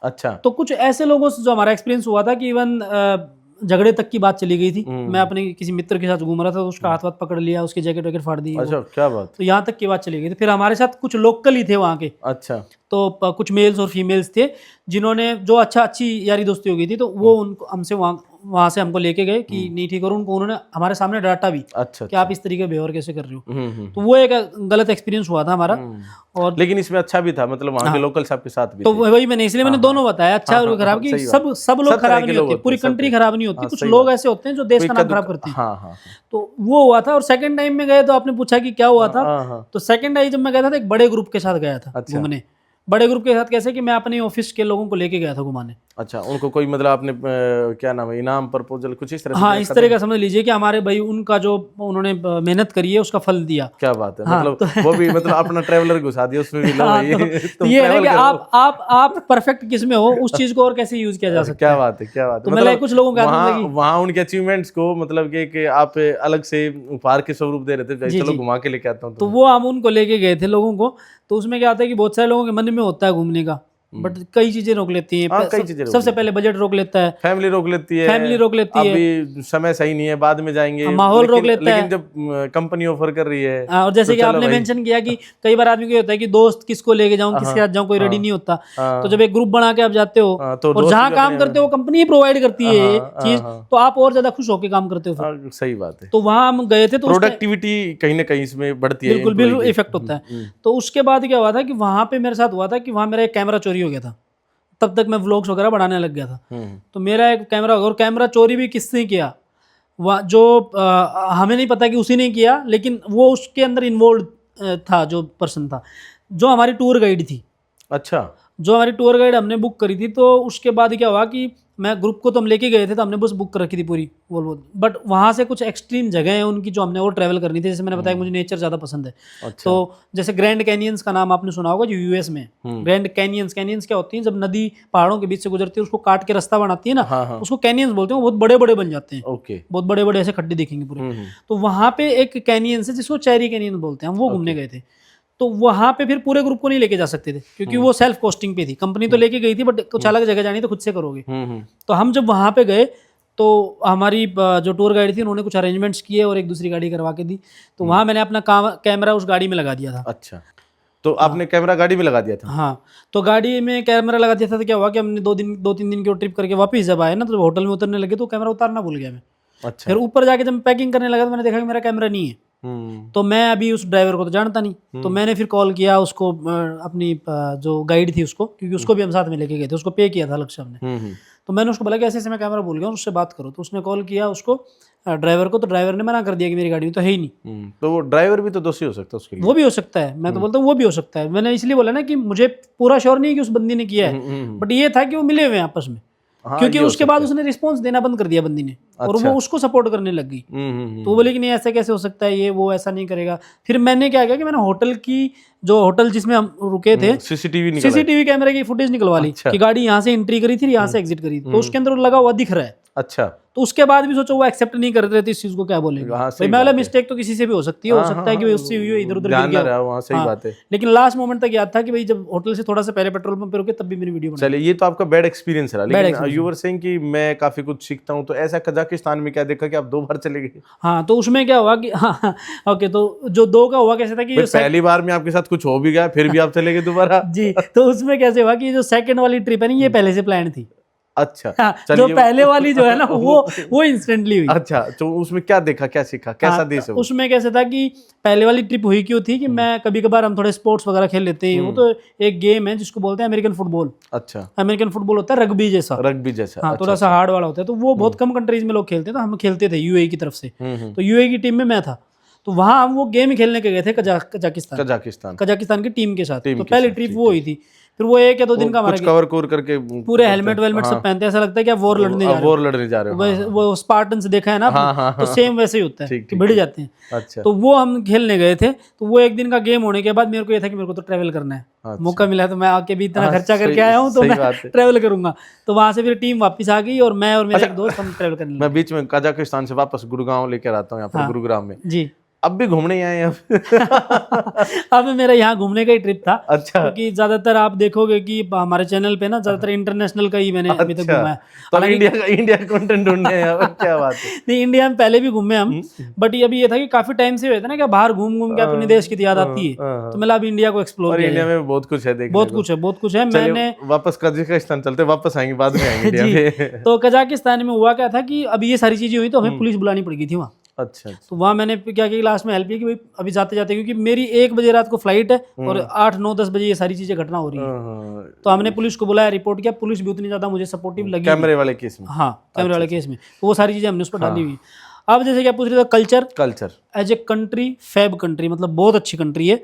अच्छा, तो कुछ ऐसे लोगों से जो हमारा एक्सपीरियंस हुआ था कि इवन झगड़े तक की बात चली गई थी। मैं अपने किसी मित्र के साथ घूम रहा था, तो उसका हाथ पकड़ लिया, उसकी जैकेट वैकेट फाड़ दी। अच्छा, क्या बात। तो यहाँ तक की बात चली गई थी। फिर हमारे साथ कुछ लोकल ही थे वहाँ के। अच्छा, तो कुछ मेल्स और फीमेल्स थे जिन्होंने जो अच्छी यारी दोस्ती हो गई थी, तो वो उनको हमसे वहाँ से हमको लेके गए कि नहीं ठीक, और उन्होंने हमारे सामने डांटा भी। अच्छा, कि आप इस तरीके बिहेवियर कैसे कर रहे हो। तो वो एक गलत एक्सपीरियंस हुआ था हमारा। और लेकिन इसमें अच्छा भी था, मतलब वहाँ के लोकल्स आपके साथ भी तो थे। वही इसलिए मैंने दोनों बताया, अच्छा और खराब की। सब लोग खराब नहीं होते, पूरी कंट्री खराब नहीं होती, कुछ लोग ऐसे होते हैं जो देश का नाम खराब करते हैं। तो वो हुआ था। और सेकंड टाइम में गए तो आपने पूछा कि क्या हुआ था, तो सेकंड टाइम जब मैं गया था तो एक बड़े ग्रुप के साथ गया था घूमने। बड़े ग्रुप के साथ कैसे कि मैं अपने ऑफिस के लोगों को लेके गया था घुमाने। अच्छा, उनको कोई मतलब आपने क्या नाम है, इनाम प्रपोजल कुछ इस तरह से? हाँ, इस तरह का समझ लीजिए कि हमारे भाई उनका जो उन्होंने मेहनत करी है उसका फल दिया। क्या बात है। हाँ, मतलब तो वो भी मतलब अपना ट्रैवलर घुसा दिया उसमें भी। हाँ, तो ये है कि आप परफेक्ट किस में हो, उस चीज को और कैसे यूज किया जा सकता है। क्या बात है, क्या बात है। तो मतलब कुछ लोगों का वहाँ उनके अचीवमेंट्स को मतलब कि आप अलग से उपहार के स्वरूप दे रहे थे, चलो घुमा के लेके आता हूँ। तो वो हम उनको लेके गए थे लोगों को। तो उसमें क्या होता है कि बहुत सारे लोगों के मन में होता है घूमने का, बट कई चीजें रोक लेती हैं। सबसे पहले बजट रोक लेता है, फैमिली रोक लेती है, अभी समय सही नहीं है, बाद में जाएंगे, माहौल रोक लेता है। लेकिन जब कंपनी ऑफर कर रही है, और जैसे कि आपने मेंशन किया कि कई बार आदमी को होता है कि दोस्त किसको लेके जाऊं, किसके साथ जाऊं, कोई रेडी नहीं होता। तो जब एक ग्रुप बना के आप जाते हो और जहाँ काम करते हो कंपनी ही प्रोवाइड करती है ये चीज, तो आप और ज्यादा खुश होकर काम करते हो। सही बात है। तो वहां हम गए थे तो प्रोडक्टिविटी कहीं ना कहीं इसमें बढ़ती है, बिल्कुल इफेक्ट होता है। तो उसके बाद क्या हुआ था कि वहां पे मेरे साथ हुआ था कि वहां मेरा एक कैमरा चोरी हो गया था। तब तक मैं व्लॉग्स वगैरह बनाने लग गया था। तो मेरा एक कैमरा, और कैमरा चोरी भी किसने किया, जो हमें नहीं पता कि उसी ने किया, लेकिन वो उसके अंदर इन्वॉल्व था, जो पर्सन था, जो हमारी टूर गाइड थी। अच्छा, जो हमारी टूर गाइड हमने बुक करी थी, तो उसके बाद क्या हुआ कि मैं ग्रुप को तो हम लेके गए थे, तो हमने बस बुक कर रखी थी पूरी वो, बट वहाँ से कुछ एक्सट्रीम जगह है उनकी जो हमने वो ट्रैवल करनी थी। जैसे मैंने बताया मुझे नेचर ज़्यादा पसंद है। अच्छा। तो जैसे ग्रैंड कैनियंस का नाम आपने सुना होगा, जो यूएस में ग्रैंड कैनियंस क्या होती हैं, जब नदी पहाड़ों के बीच से गुजरती है उसको काट के रास्ता बनाती है ना, हाँ। उसको कैनियंस बोलते हैं। वो बहुत बड़े बड़े बन जाते हैं। ओके। बहुत बड़े बड़े ऐसे खड्डे दिखेंगे पूरे। तो वहाँ पे एक कैनियंस है जिसको चेरी कैनियन बोलते हैं, हम वो घूमने गए थे। तो वहाँ पे फिर पूरे ग्रुप को नहीं लेके जा सकते थे क्योंकि वो सेल्फ कॉस्टिंग पे थी। कंपनी तो लेके गई थी, बट कुछ अलग जगह जानी तो खुद से करोगे। तो हम जब वहाँ पे गए तो हमारी जो टूर गाइड थी उन्होंने कुछ अरेंजमेंट्स किए और एक दूसरी गाड़ी करवा के दी। तो वहाँ मैंने अपना कैमरा उस गाड़ी में लगा दिया था। अच्छा, तो आपने कैमरा गाड़ी में लगा दिया था? हाँ, तो गाड़ी में कैमरा लगा दिया था। तो क्या हुआ कि हमने 2-3 दिन की ट्रिप करके वापस जब आए ना, तो होटल में उतरने लगे तो कैमरा उतारना भूल गया मैं। अच्छा। फिर ऊपर जाके जब मैं पैकिंग करने लगा तो मैंने देखा कि मेरा कैमरा नहीं है। तो मैं अभी उस ड्राइवर को तो जानता नहीं, तो मैंने फिर कॉल किया उसको, अपनी जो गाइड थी उसको, क्योंकि उसको भी हम साथ में लेके गए थे, उसको पे किया था अलग से हमने। तो मैंने उसको बोला कि ऐसे ऐसे मैं कैमरा भूल गया हूँ, उससे बात करो। तो उसने कॉल किया उसको, ड्राइवर को, तो ड्राइवर ने मना कर दिया कि मेरी गाड़ी में तो है ही नहीं। तो वो ड्राइवर भी तो दोषी हो सकता है उसके लिए? वो भी हो सकता है, मैं तो बोलता हूँ वो भी हो सकता है। मैंने इसलिए बोला ना कि मुझे पूरा श्योर नहीं है कि उस बंदी ने किया है, बट ये था कि वो मिले हुए हैं आपस में। हाँ, क्योंकि उसके बाद उसने रिस्पॉन्स देना बंद कर दिया बंदी ने, और वो उसको सपोर्ट करने लग गई। तो वो बोले कि नहीं ऐसे कैसे हो सकता है, ये वो ऐसा नहीं करेगा। फिर मैंने क्या किया कि मैंने होटल की, जो होटल जिसमें हम रुके थे, सीसीटीवी कैमरे की फुटेज निकलवा ली कि गाड़ी यहाँ से एंट्री करी थी, यहाँ से एग्जिट करी, तो उसके अंदर लगा हुआ दिख रहा है। अच्छा। तो उसके बाद भी सोचो वो एक्सेप्ट नहीं कर रहे थे इस चीज को, क्या बोलेंगे भाई। मैं मिस्टेक तो किसी से भी हो सकती है, हो सकता है कि भाई उससे हुई हो, इधर उधर गिर गया, वहाँ सही बात है। लेकिन लास्ट मोमेंट तक याद था कि भाई जब होटल से थोड़ा सा पहले पेट्रोल पंप पे रुके तब भी मेरी वीडियो बनाई। चलिए, ये तो आपका बैड एक्सपीरियंस रहा, लेकिन यू वर सेइंग कि मैं काफी कुछ सीखता हूँ, तो ऐसा कजाकिस्तान में क्या देखा कि आप 2 बार चले गए? हाँ, तो उसमें क्या हुआ कि हाँ ओके, तो जो 2 का हुआ कैसे था कि पहली बार में आपके साथ कुछ हो भी गया फिर भी आप चले गए दोबारा? जी, तो उसमें कैसे हुआ कि जो सेकंड वाली ट्रिप है ना, ये पहले से प्लान थी। अच्छा। जो पहले वाली जो है ना वो इंस्टेंटली हुई। अच्छा, तो उसमें क्या देखा, क्या सीखा, कैसा देश है? उसमें कैसे था कि पहले वाली ट्रिप हुई क्यों थी कि मैं कभी कभार हम थोड़े स्पोर्ट्स वगैरह खेल लेते हैं। वो तो एक गेम है जिसको बोलते हैं अमेरिकन फुटबॉल। अच्छा। अमेरिकन फुटबॉल होता है रग्बी जैसा। हाँ, थोड़ा सा हार्ड वाला होता है, तो वो बहुत कम कंट्रीज में लोग खेलते हैं, तो हम खेलते थे यूएई की तरफ से। तो यूएई की टीम में मैं था, तो वहाँ हम वो गेम ही खेलने के गए थे कजाकिस्तान की टीम के साथ। तो पहली ट्रिप वो हुई थी। फिर वो 1 या 2 दिन का हमारा कवर करके पूरे हेलमेट वेलमेट सब पहनते हैं, ऐसा लगता है कि आप वॉर लड़ने जा रहे हो। वो स्पार्टन से देखा है ना, तो सेम वैसे ही होता है कि भिड़ जाते हैं। अच्छा। तो वो हम खेलने गए थे, तो वो 1 दिन का गेम होने के बाद मेरे को ये था कि मेरे को तो ट्रैवल करना है। अच्छा। मौका मिला तो मैं आके भी इतना खर्चा करके आया हूँ, तो मैं ट्रैवल करूंगा। तो वहां से फिर टीम वापस आ गई और मैं और मेरे एक दोस्त हम ट्रैवल करने लगे। मैं बीच में कजाकिस्तान से वापस गुड़गांव लेकर आता हूँ, यहाँ पर गुरुग्राम में। जी, अब भी घूमने ही आए हैं अब मेरा यहाँ घूमने का ही ट्रिप था। अच्छा। क्योंकि ज्यादातर आप देखोगे कि हमारे चैनल पे ना ज्यादातर इंटरनेशनल का ही मैंने अभी तक घूमा है। तो इंडिया कंटेंट ढूंढने हैं, क्या बात है। नहीं, इंडिया में पहले भी घूमे हम, बट अभी ये था कि काफी टाइम से हुए थे ना कि बाहर घूम के अपने देश की याद आती है, तो मतलब अभी इंडिया को एक्सप्लोर किया। इंडिया में बहुत कुछ है देखने को। बहुत कुछ है। मैंने वापस कजाकिस्तान चलते, वापस आएंगे, बाद में आएंगे इंडिया में। तो कजाकिस्तान में हुआ क्या था कि अभी ये सारी चीजें हुई तो हमें पुलिस बुलानी पड़ गई थी वहाँ। अच्छा। तो वहाँ मैंने क्या किया, लास्ट में हेल्प की कि भाई अभी जाते जाते, क्योंकि मेरी 1 बजे रात को फ्लाइट है और 8, 9, 10 बजे ये सारी चीजें घटना हो रही है। तो हमने पुलिस को बुलाया, रिपोर्ट किया। पुलिस भी उतनी ज्यादा मुझे सपोर्टिव लगी कैमरे वाले केस में। हाँ, कैमरे वाले केस में, तो वो सारी चीजें हमने उस पर डाली हुई। अब जैसे क्या पूछ रहे थे, culture as a country, fab country, मतलब बहुत अच्छी कंट्री है।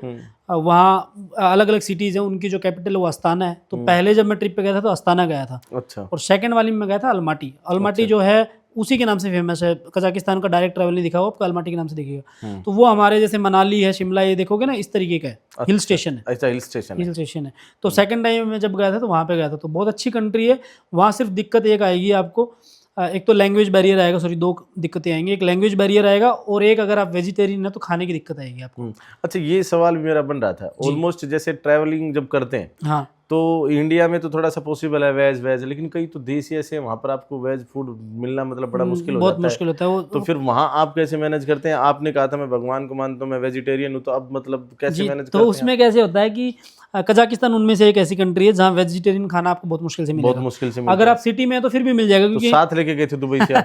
वहाँ अलग अलग सिटीज हैं, उनकी जो कैपिटल है वो अस्ताना है। तो पहले जब मैं ट्रिप पे गया था तो अस्ताना गया था। अच्छा। और सेकंड वाली में गया था अलमाटी जो है उसी के नाम से फेमस है। कजाकिस्तान का डायरेक्ट ट्रैवल नहीं दिखा हुआ आपको, अलमाटी के नाम से दिखेगा। तो वो हमारे जैसे मनाली है, शिमला, ये देखोगे ना इस तरीके का है। हिल स्टेशन है। अच्छा, हिल स्टेशन है। तो सेकंड टाइम में जब गया था तो वहाँ पे गया था, तो बहुत अच्छी कंट्री है। वहाँ सिर्फ दिक्कत एक आएगी आपको, एक तो लैंग्वेज बैरियर आएगा, 2 दिक्कतें आएंगी। एक लैंग्वेज बैरियर आएगा, और एक अगर आप वेजिटेरियन है तो खाने की दिक्कत आएगी आपको। अच्छा, ये सवाल भी मेरा बन रहा था। ऑलमोस्ट जैसे ट्रैवलिंग जब करते हैं, हाँ, तो इंडिया में तो थोड़ा सा पॉसिबल है वेज, लेकिन कई तो देश ऐसे हैं वहाँ पर आपको वेज फूड मिलना मतलब बड़ा मुश्किल हो जाता है। बहुत मुश्किल होता है वो। तो फिर वहाँ आप कैसे मैनेज करते हैं? आपने कहा था मैं भगवान को मानता हूँ, मैं वेजिटेरियन हूँ, तो अब मतलब कैसे मैनेज करते हैं? तो उसमें कैसे होता है कि कजाकिस्तान उनमें से एक ऐसी कंट्री है जहाँ वेजिटेरियन खाना आपको बहुत मुश्किल से मिलेगा। अगर आप सिटी में है तो फिर भी मिल जाएगा, क्योंकि साथ लेके गए थे दुबई से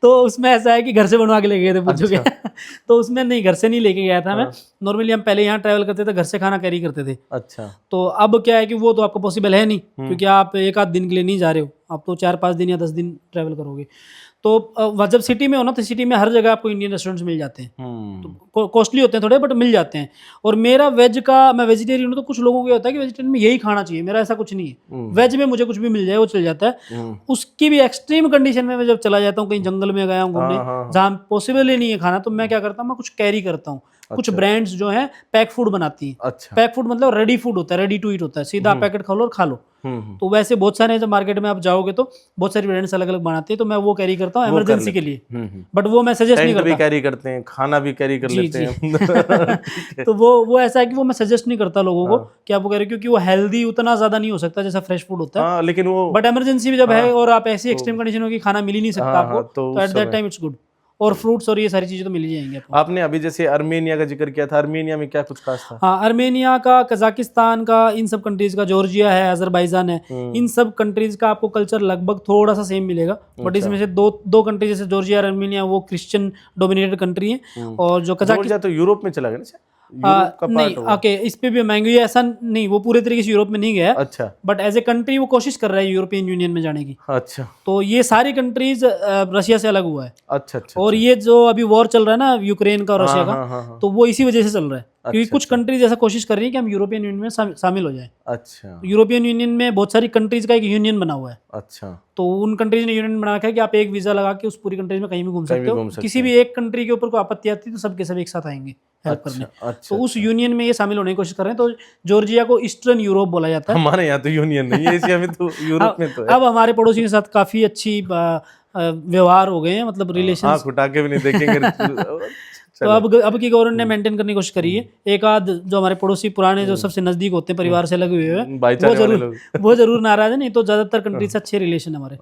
तो उसमें ऐसा है कि घर से बनवा के लेके गए थे पूछोगे। तो उसमें नहीं, घर से नहीं लेके गया था मैं। नॉर्मली हम पहले यहाँ ट्रैवल करते थे, घर से खाना कैरी करते थे। अच्छा। तो अब क्या है कि वो तो आपको पॉसिबल है नहीं, क्योंकि आप 1 आध दिन के लिए नहीं जा रहे हो, आप तो 4-5 दिन या 10 दिन ट्रैवल करोगे। तो जब सिटी में हो ना, तो सिटी में हर जगह आपको इंडियन रेस्टोरेंट्स मिल जाते हैं। तो कॉस्टली होते हैं थोड़े, बट मिल जाते हैं। और मेरा वेज का, मैं वेजिटेरियन हूँ, तो कुछ लोगों को ये होता है कि वेजिटेरियन में यही खाना चाहिए, मेरा ऐसा कुछ नहीं है। वेज में मुझे कुछ भी मिल जाए वो चल जाता है। उसकी भी एक्सट्रीम कंडीशन में मैं जब चला जाता हूँ, कहीं जंगल में गया हूँ घूमने, जहाँ पॉसिबल ही नहीं है खाना, तो मैं क्या करता हूँ, मैं कुछ कैरी करता हूँ। कुछ ब्रांड्स जो हैं पैक फूड बनाती हैं। अच्छा। पैक फूड मतलब रेडी फूड होता है, रेडी टू ईट होता है, सीधा पैकेट खा लो और खा लो। तो वैसे बहुत सारे हैं, जब मार्केट में आप जाओगे तो बहुत सारी ब्रांड्स अलग अलग बनाती है, तो मैं वो कैरी करता हूँ इमरजेंसी के लिए। बट वो मैं सजेस्ट नहीं करता। भी कैरी करते हैं, खाना भी कैरी कर लेते हैं। तो वो ऐसा है कि वो मैं सजेस्ट नहीं करता लोगों को कि आप वो कैरी, क्योंकि वो हेल्दी उतना ज्यादा नहीं हो सकता जैसा फ्रेश फूड होता है। लेकिन वो बट इमरजेंसी में जब है और आप ऐसी एक्सट्रीम कंडीशन हो कि खाना मिल ही नहीं सकता आपको, तो at that time it's good. और फ्रूट्स और ये सारी चीजें तो मिल ही जाएंगी आपको। आपने अभी जैसे अर्मेनिया का जिक्र किया था, अर्मेनिया में क्या कुछ खास था? हाँ, अर्मेनिया का, कजाकिस्तान का, इन सब कंट्रीज का, जॉर्जिया है, अजरबैजान है, इन सब कंट्रीज का आपको कल्चर लगभग थोड़ा सा सेम मिलेगा। बट इसमें से दो कंट्री जैसे जॉर्जिया और अर्मेनिया वो क्रिश्चियन डोमिनेटेड कंट्री है। और जो जॉर्जिया तो यूरोप में चला गया ना? नहीं, ओके, इस पे भी महंगी है, ऐसा नहीं, वो पूरे तरीके से यूरोप में नहीं गया। अच्छा। बट एज ए कंट्री वो कोशिश कर रहा है यूरोपियन यूनियन में जाने की। अच्छा। तो ये सारी कंट्रीज रशिया से अलग हुआ है। अच्छा। और ये जो अभी वॉर चल रहा है ना यूक्रेन का और रशिया का, तो वो इसी वजह से चल रहा है, क्योंकि कुछ कंट्रीज ऐसा कोशिश कर रही है कि हम यूरोपियन यूनियन में शामिल हो जाए। अच्छा। यूरोपियन यूनियन में बहुत सारी कंट्रीज का एक यूनियन बना हुआ है। अच्छा। तो उन कंट्रीज ने यूनियन बना रखा है कि आप एक वीजा लगा के उस पूरी कंट्रीज में कहीं भी घूम सकते हो। किसी भी एक कंट्री के ऊपर कोई आपत्ति आती है तो सब के सब एक साथ आएंगे हेल्प करने। तो उस यूनियन में ये शामिल होने की कोशिश कर रहे हैं। तो जॉर्जिया को ईस्टर्न यूरोप बोला जाता है। हमारे यहाँ तो यूनियन नहीं है, एशिया में तो यूरोप में तो है। अब हमारे पड़ोसी के साथ काफी अच्छी व्यवहार हो गए हैं, मतलब रिलेशन, आँख उठा के भी नहीं देखेंगे। तो अब की गवर्नमेंट ने मेंटेन करने की कोशिश करी है। एक आध जो हमारे पड़ोसी पुराने जो सबसे नजदीक होते हैं, परिवार से लगे हुए हैं, वो जरूर नाराज है, नहीं तो ज्यादातर कंट्री से अच्छे रिलेशन हमारे।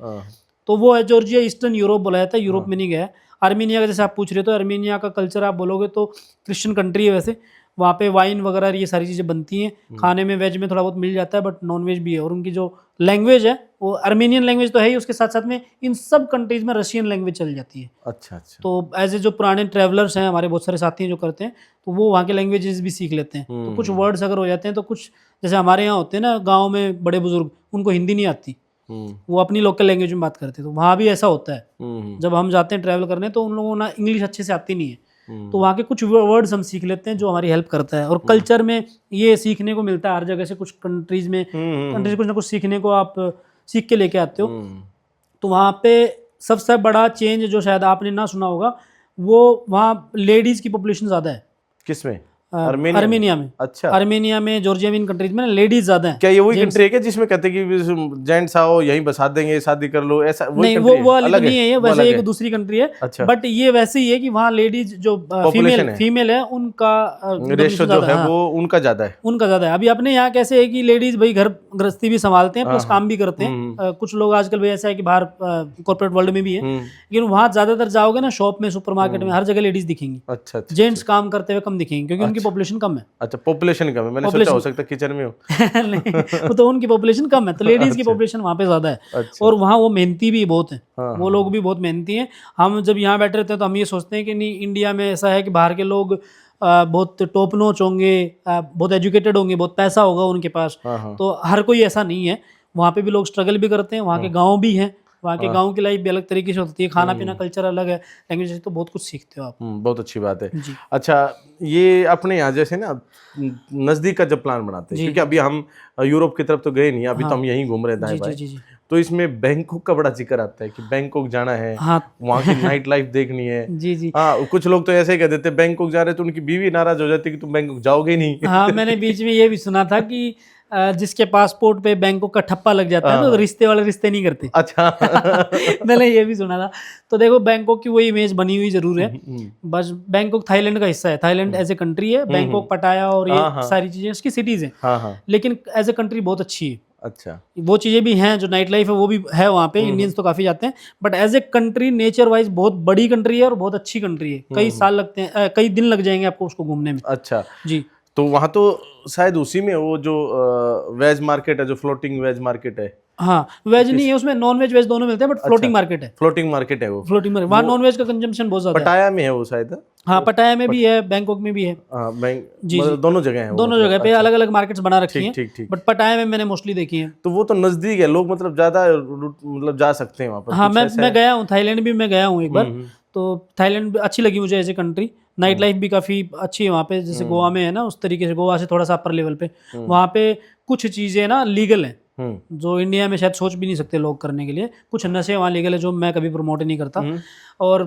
तो वो है जॉर्जिया, ईस्टर्न यूरोप बोला जाता है, यूरोप में नहीं गया है। आर्मेनिया का जैसे आप पूछ रहे हो, तो आर्मेनिया का कल्चर आप बोलोगे तो क्रिश्चियन कंट्री है वैसे। वहाँ पे वाइन वगैरह ये सारी चीज़ें बनती हैं। खाने में वेज में थोड़ा बहुत मिल जाता है, बट नॉन वेज भी है। और उनकी जो लैंग्वेज है वो अर्मेनियन लैंग्वेज तो है ही, उसके साथ साथ में इन सब कंट्रीज में रशियन लैंग्वेज चल जाती है। अच्छा। तो एज ए जो पुराने ट्रैवलर्स हैं हमारे, बहुत सारे साथी हैं जो करते हैं, तो वो वहाँ के लैंग्वेजेस भी सीख लेते हैं। तो कुछ वर्ड्स अगर हो जाते हैं, तो कुछ जैसे हमारे यहाँ होते हैं ना गाँव में बड़े बुजुर्ग, उनको हिंदी नहीं आती, वो अपनी लोकल लैंग्वेज में बात करते हैं। तो वहाँ भी ऐसा होता है, जब हम जाते हैं ट्रैवल करने, तो उन लोगों को ना इंग्लिश अच्छे से आती नहीं है, तो वहाँ के कुछ वर्ड्स हम सीख लेते हैं जो हमारी हेल्प करता है। और कल्चर में ये सीखने को मिलता है हर जगह से, कुछ कंट्रीज में कुछ ना कुछ सीखने को आप सीख के लेके आते हो। तो वहाँ पे सबसे बड़ा चेंज जो शायद आपने ना सुना होगा, वो वहाँ लेडीज की पॉपुलेशन ज़्यादा है। किसमें? अर्मेनिया में। अच्छा। अर्मेनिया में, जॉर्जिया में, इन कंट्रीज में लेडीज ज्यादा हैं। क्या ये वही कंट्री है कि जिसमें कहते हैं कि जेंट्स आओ यहीं बसा देंगे, शादी कर लो, ऐसा? नहीं, वो अलग नहीं है, ये वैसे एक दूसरी कंट्री है। अच्छा। बट ये वैसे ही है कि वहाँ लेडीज जो फीमेल है उनका रेशो जो है वो उनका ज्यादा है। अभी अपने यहाँ कैसे है कि लेडीज भाई घर गृहस्थी भी संभालते हैं प्लस काम भी करते हैं। कुछ लोग आजकल भाई ऐसा है कि बाहर कॉर्पोरेट वर्ल्ड में भी है, लेकिन वहाँ ज्यादातर जाओगे ना शॉप में, सुपरमार्केट में, हर जगह लेडीज दिखेंगी। अच्छा। जेंट्स काम करते हुए कम दिखेंगे, क्योंकि उनकी पॉपुलेशन कम है। अच्छा, पॉपुलेशन कम है। मैंने सोचा हो सकता है किचन में हो। नहीं, वो तो उनकी पॉपुलेशन कम है, तो लेडीज की पॉपुलेशन वहाँ पे ज्यादा है। अच्छा। और वहाँ वो मेहनती भी बहुत है। वो लोग भी बहुत मेहनती हैं। हम जब यहाँ बैठे रहते हैं तो हम ये सोचते हैं कि नहीं, इंडिया में ऐसा है कि बाहर के लोग बहुत टॉप नॉच होंगे, बहुत एजुकेटेड होंगे, बहुत पैसा होगा उनके पास, तो हर कोई ऐसा नहीं है। वहाँ पे भी लोग स्ट्रगल भी करते हैं, वहाँ के गाँव भी हैं, वहाँ के गांव की लाइफ भी अलग तरीके से होती है, खाना पीना कल्चर अलग है, लैंग्वेज से तो बहुत कुछ सीखते हो आप। बहुत अच्छी बात है। अच्छा, ये अपने यहाँ जैसे ना नज़दीक का जब प्लान बनाते हैं, क्योंकि अभी हम यूरोप की तरफ तो गए नहीं, अभी तो हम यहीं घूम रहे हैं दाएं, तो इसमें बैंकॉक का बड़ा जिक्र आता है कि बैंकॉक जाना है, वहाँ की नाइट लाइफ देखनी है। जी। हाँ, कुछ लोग तो ऐसे ही कह देते हैं बैंकॉक जा रहे हैं, तो उनकी बीवी नाराज हो जाती है कि तुम बैंकॉक जाओगे ही नहीं। हाँ, मैंने बीच में ये भी सुना था कि जिसके पासपोर्ट पे बैंकॉक का ठप्पा लग जाता है तो रिश्ते वाले रिश्ते नहीं करते। अच्छा। मैंने ये भी सुना था। तो देखो, बैंकॉक की वही इमेज बनी हुई जरूर है, बस बैंकॉक थाईलैंड का हिस्सा है। थाईलैंड एज ए कंट्री है, बैंकॉक, पटाया और ये सारी चीजें उसकी सिटीज हैं, लेकिन एज ए कंट्री बहुत अच्छी है। अच्छा। वो चीजें भी हैं, जो नाइट लाइफ है वो भी है वहाँ पे, इंडियंस तो काफी जाते हैं, but as a country nature wise बहुत बड़ी कंट्री है और बहुत अच्छी कंट्री है। कई साल लगते हैं, कई दिन लग जाएंगे आपको उसको घूमने में। अच्छा जी। तो वहाँ तो शायद उसी में वो जो वेज मार्केट है, जो फ्लोटिंग वेज मार्केट है, हाँ, वेज नहीं है उसमें, नॉन वेज वेज दोनों मिलते हैं, बट फ्लोटिंग मार्केट है। फ्लोटिंग मार्केट है वो। फ्लोटिंग मार्केट, वहाँ नॉन वेज का कंजम्पशन बहुत ज्यादा है। पटाया में है वो शायद। हाँ, पटाया में भी है, बैंकॉक में भी है। हाँ, जी, मतलब दोनों जगह है वो, दोनों मतलब। जगह पे अलग अलग मार्केट्स बना रखी हैं। ठीक ठीक। बट पटाया में मैंने मोस्टली देखी है। तो वो तो नजदीक है, लोग मतलब ज्यादा मतलब जा सकते हैं वहाँ पर। हाँ, मैं गया हूँ, थाईलैंड भी मैं गया हूँ एक बार। तो थाईलैंड अच्छी लगी मुझे as a country. Night life भी काफ़ी अच्छी है वहाँ पे, जैसे गोवा में है ना उस तरीके से, गोवा से थोड़ा सा अपर लेवल पे। वहाँ पे कुछ चीज़ें ना लीगल हैं जो इंडिया में शायद सोच भी नहीं सकते लोग करने के लिए। कुछ नशे वहाँ लीगल है जो मैं कभी प्रमोट नहीं करता। और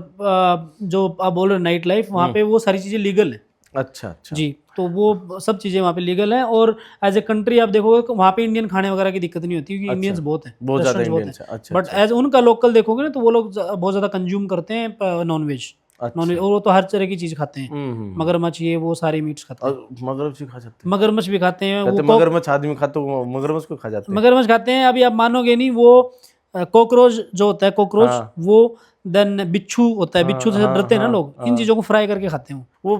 जो आप बोल रहे हो नाइट लाइफ, वहाँ पे वो सारी चीज़ें लीगल है। अच्छा अच्छा जी, तो वो सब चीज़ें वहाँ पे लीगल हैं। और एज ए कंट्री आप देखोगे वहाँ पे इंडियन खाने वगैरह की दिक्कत नहीं होती, क्योंकि इंडियंस बहुत हैं, बहुत ज्यादा रेस्टोरेंट्स इंडियंस है। अच्छा, बट एज उनका लोकल देखोगे ना तो वो लोग बहुत ज़्यादा कंज्यूम करते हैं नॉन वेज। नॉन वेज, और वो तो हर तरह की चीज़ खाते हैं, मगरमच्छ ये वो सारी मीट्स खाते हैं। मगरमच्छ भी खा जाते हैं? मगरमच्छ भी खाते हैं वो। मगरमच्छ आदमी खाता है, मगरमच्छ को खा जाते हैं? मगरमच्छ खाते हैं। अभी आप मानोगे नहीं, वो कॉकरोच जो होता है, कॉकरोच वो, देन बिच्छू होता है, बिच्छू से डरते हैं ना लोग, इन चीज़ों को फ्राई करके खाते हैं वो।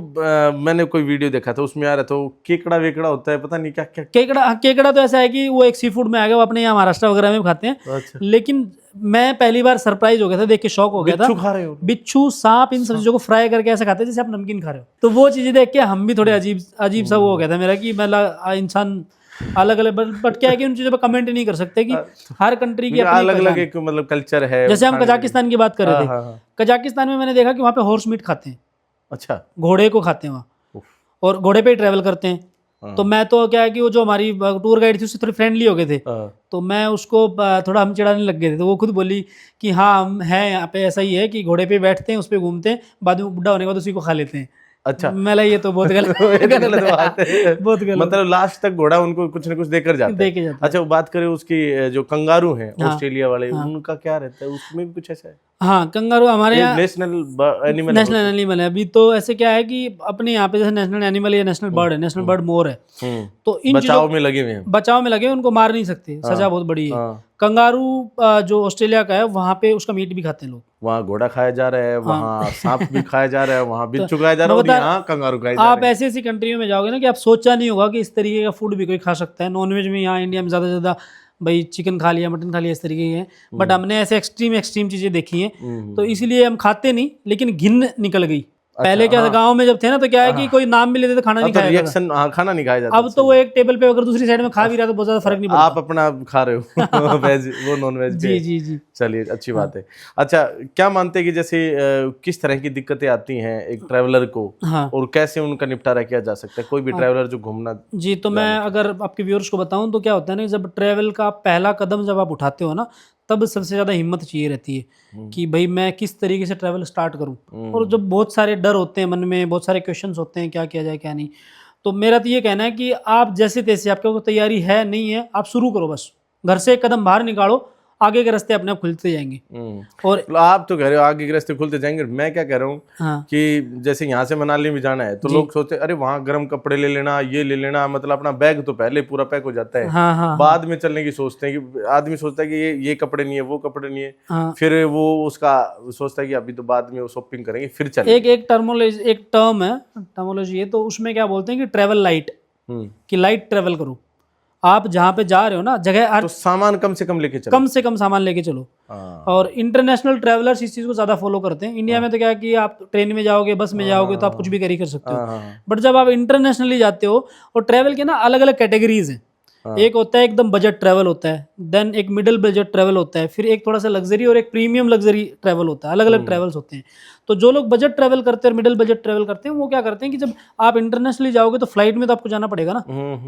मैंने कोई वीडियो देखा था, उसमें आ रहा था वो केकड़ा वेकड़ा होता है, पता नहीं क्या क्या। केकड़ा तो ऐसा है कि वो एक सी फूड में आ गया, वो अपने यहाँ महाराष्ट्र वगैरह में खाते हैं। अच्छा। लेकिन मैं पहली बार सरप्राइज हो गया था, देख के शॉक हो गया था। बिच्छू खा रहे हो? बिच्छू, सांप, इन सब चीजों को फ्राई करके ऐसे खाते हैं जैसे आप नमकीन खा रहे हो। तो वो चीजें देख के हम भी थोड़े अजीब सा वो हो गया था मेरा, कि मैं इंसान अलग अलग, बट क्या है कि उन चीजों पर कमेंट नहीं कर सकते, कि हर कंट्री की अलग अलग एक मतलब कल्चर है। जैसे हम कजाकिस्तान की बात कर रहे थे, कजाकिस्तान में मैंने देखा कि वहाँ पे हॉर्स मीट खाते हैं। अच्छा। घोड़े को खाते हैं वहाँ, और घोड़े पे ही ट्रैवल करते हैं। तो मैं तो क्या है कि वो जो हमारी टूर गाइड थी उससे थोड़ी फ्रेंडली हो गए थे, तो मैं उसको थोड़ा हम चिढ़ाने लग गए थे। तो वो खुद बोली कि हाँ हम हैं यहाँ पे, ऐसा ही है कि घोड़े पे बैठते हैं, उस पर घूमते हैं, बाद में बुढ़ा होने के बाद उसी को खा लेते हैं। अच्छा। मैं ये तो बहुत गलत गलत बात है, बहुत गलत। मतलब लास्ट तक घोड़ा उनको कुछ न कुछ देकर जाता है। अच्छा, वो बात करें उसकी, जो कंगारू हैं ऑस्ट्रेलिया वाले, उनका क्या रहता है? उसमें भी कुछ ऐसा है? हाँ, कंगारू हमारे यहाँ नेशनल एनिमल है। अभी तो ऐसे क्या है कि अपने यहाँ पे जैसे नेशनल एनिमल या नेशनल बर्ड है, नेशनल बर्ड मोर है। तो इन बचाव में लगे हुए हैं, बचाव में लगे, उनको मार नहीं सकते, सजा बहुत बड़ी है। कंगारू जो ऑस्ट्रेलिया का है, वहाँ पे उसका मीट भी खाते हैं लोग। वहाँ घोड़ा खाया जा रहा है, वहाँ सांप भी खाया जा रहा है, वहाँ बिच्छू खाया जा रहा है, यहाँ कंगारू खाया जा रहा है। आप ऐसी ऐसी कंट्रियों में जाओगे ना कि आप सोचा नहीं होगा कि इस तरीके का फूड भी कोई खा सकता है। नॉनवेज में यहाँ इंडिया में ज़्यादा से ज़्यादा भाई चिकन खा लिया, मटन खा लिया, इस तरीके के हैं। बट हमने ऐसे एक्सट्रीम चीज़ें देखी हैं, तो इसलिए हम खाते नहीं, लेकिन घिन निकल गई। पहले क्या था, गांव में जब थे ना, तो क्या है कि कोई नाम भी लेते तो खाना नहीं खाया रिएक्शन, हाँ, खाना नहीं खाया जाता। अब तो वो एक टेबल पे अगर दूसरी साइड में खा भी रहा तो बहुत ज्यादा फर्क नहीं पड़ता। आप अपना खा रहे हो वेज, वो नॉन वेज। जी जी जी, चलिए, अच्छी बात है। अच्छा, क्या मानते हैं कि जैसे किस तरह की दिक्कतें आती हैं एक ट्रैवलर को, और कैसे उनका निपटारा किया जा सकता है, कोई भी ट्रैवलर जो घूमना? जी, तो मैं अगर आपके व्यूअर्स को बताऊं तो क्या होता है ना, जब ट्रैवल का पहला कदम जब आप उठाते हो ना, तब सबसे ज़्यादा हिम्मत चाहिए रहती है कि भाई मैं किस तरीके से ट्रैवल स्टार्ट करूं। और जब बहुत सारे डर होते हैं मन में, बहुत सारे क्वेश्चंस होते हैं, क्या किया जाए क्या नहीं, तो मेरा तो ये कहना है कि आप जैसे तैसे, आपके को तैयारी है नहीं है, आप शुरू करो, बस घर से एक कदम बाहर निकालो, आगे के रास्ते अपने आप खुलते जाएंगे। और आप तो कह रहे हो आगे के रास्ते खुलते जाएंगे, मैं क्या कह रहा हूँ कि जैसे यहाँ से मनाली में जाना है तो लोग सोचते अरे वहाँ गर्म कपड़े ले लेना, ये ले लेना, मतलब अपना बैग तो पहले पूरा पैक हो जाता है। बाद में चलने की सोचते हैं कि आदमी सोचता है कि ये कपड़े नहीं है, वो कपड़े नहीं है, फिर वो उसका सोचता है कि अभी तो बाद में वो शॉपिंग करेंगे फिर चलेंगे। एक टर्म है, टर्मोलॉजी है, तो उसमें क्या बोलते हैं कि ट्रेवल लाइट, कि लाइट ट्रेवल करो। आप जहाँ पे जा रहे हो ना जगह, तो सामान कम से कम लेके चलो, कम से कम सामान लेके चलो। और इंटरनेशनल ट्रैवलर्स इस चीज़ को ज़्यादा फॉलो करते हैं। इंडिया में तो क्या है कि आप ट्रेन में जाओगे, बस में जाओगे तो आप कुछ भी कर सकते हो। बट जब आप इंटरनेशनली जाते हो, और ट्रैवल के ना अलग अलग कैटेगरीज हैं। एक होता है एकदम बजट ट्रैवल होता है, देन एक मिडिल बजट ट्रैवल होता है, फिर एक थोड़ा सा लग्जरी और एक प्रीमियम लग्जरी ट्रैवल होता है। अलग अलग ट्रैवल्स होते हैं। तो जो लोग बजट ट्रैवल करते हैं और मिडिल बजट ट्रैवल करते हैं, वो क्या करते हैं कि जब आप इंटरनेशनली जाओगे तो फ्लाइट में तो आपको जाना पड़ेगा ना,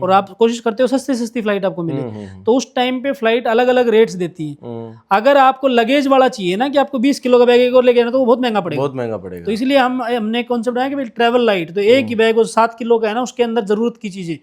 और आप कोशिश करते हो सस्ती फ्लाइट आपको मिले। तो उस टाइम पे फ्लाइट अलग अलग रेट्स देती है। अगर आपको लगेज वाला चाहिए ना, कि आपको 20 किलो का बैग एक और लेके आना, तो वो बहुत महंगा पड़ेगा, बहुत महंगा पड़ेगा। तो इसलिए हमने कॉन्सेप्ट बनाया कि भाई ट्रैवल लाइट, तो एक ही बैग और 7 किलो का है ना, उसके अंदर जरूरत की चीजें,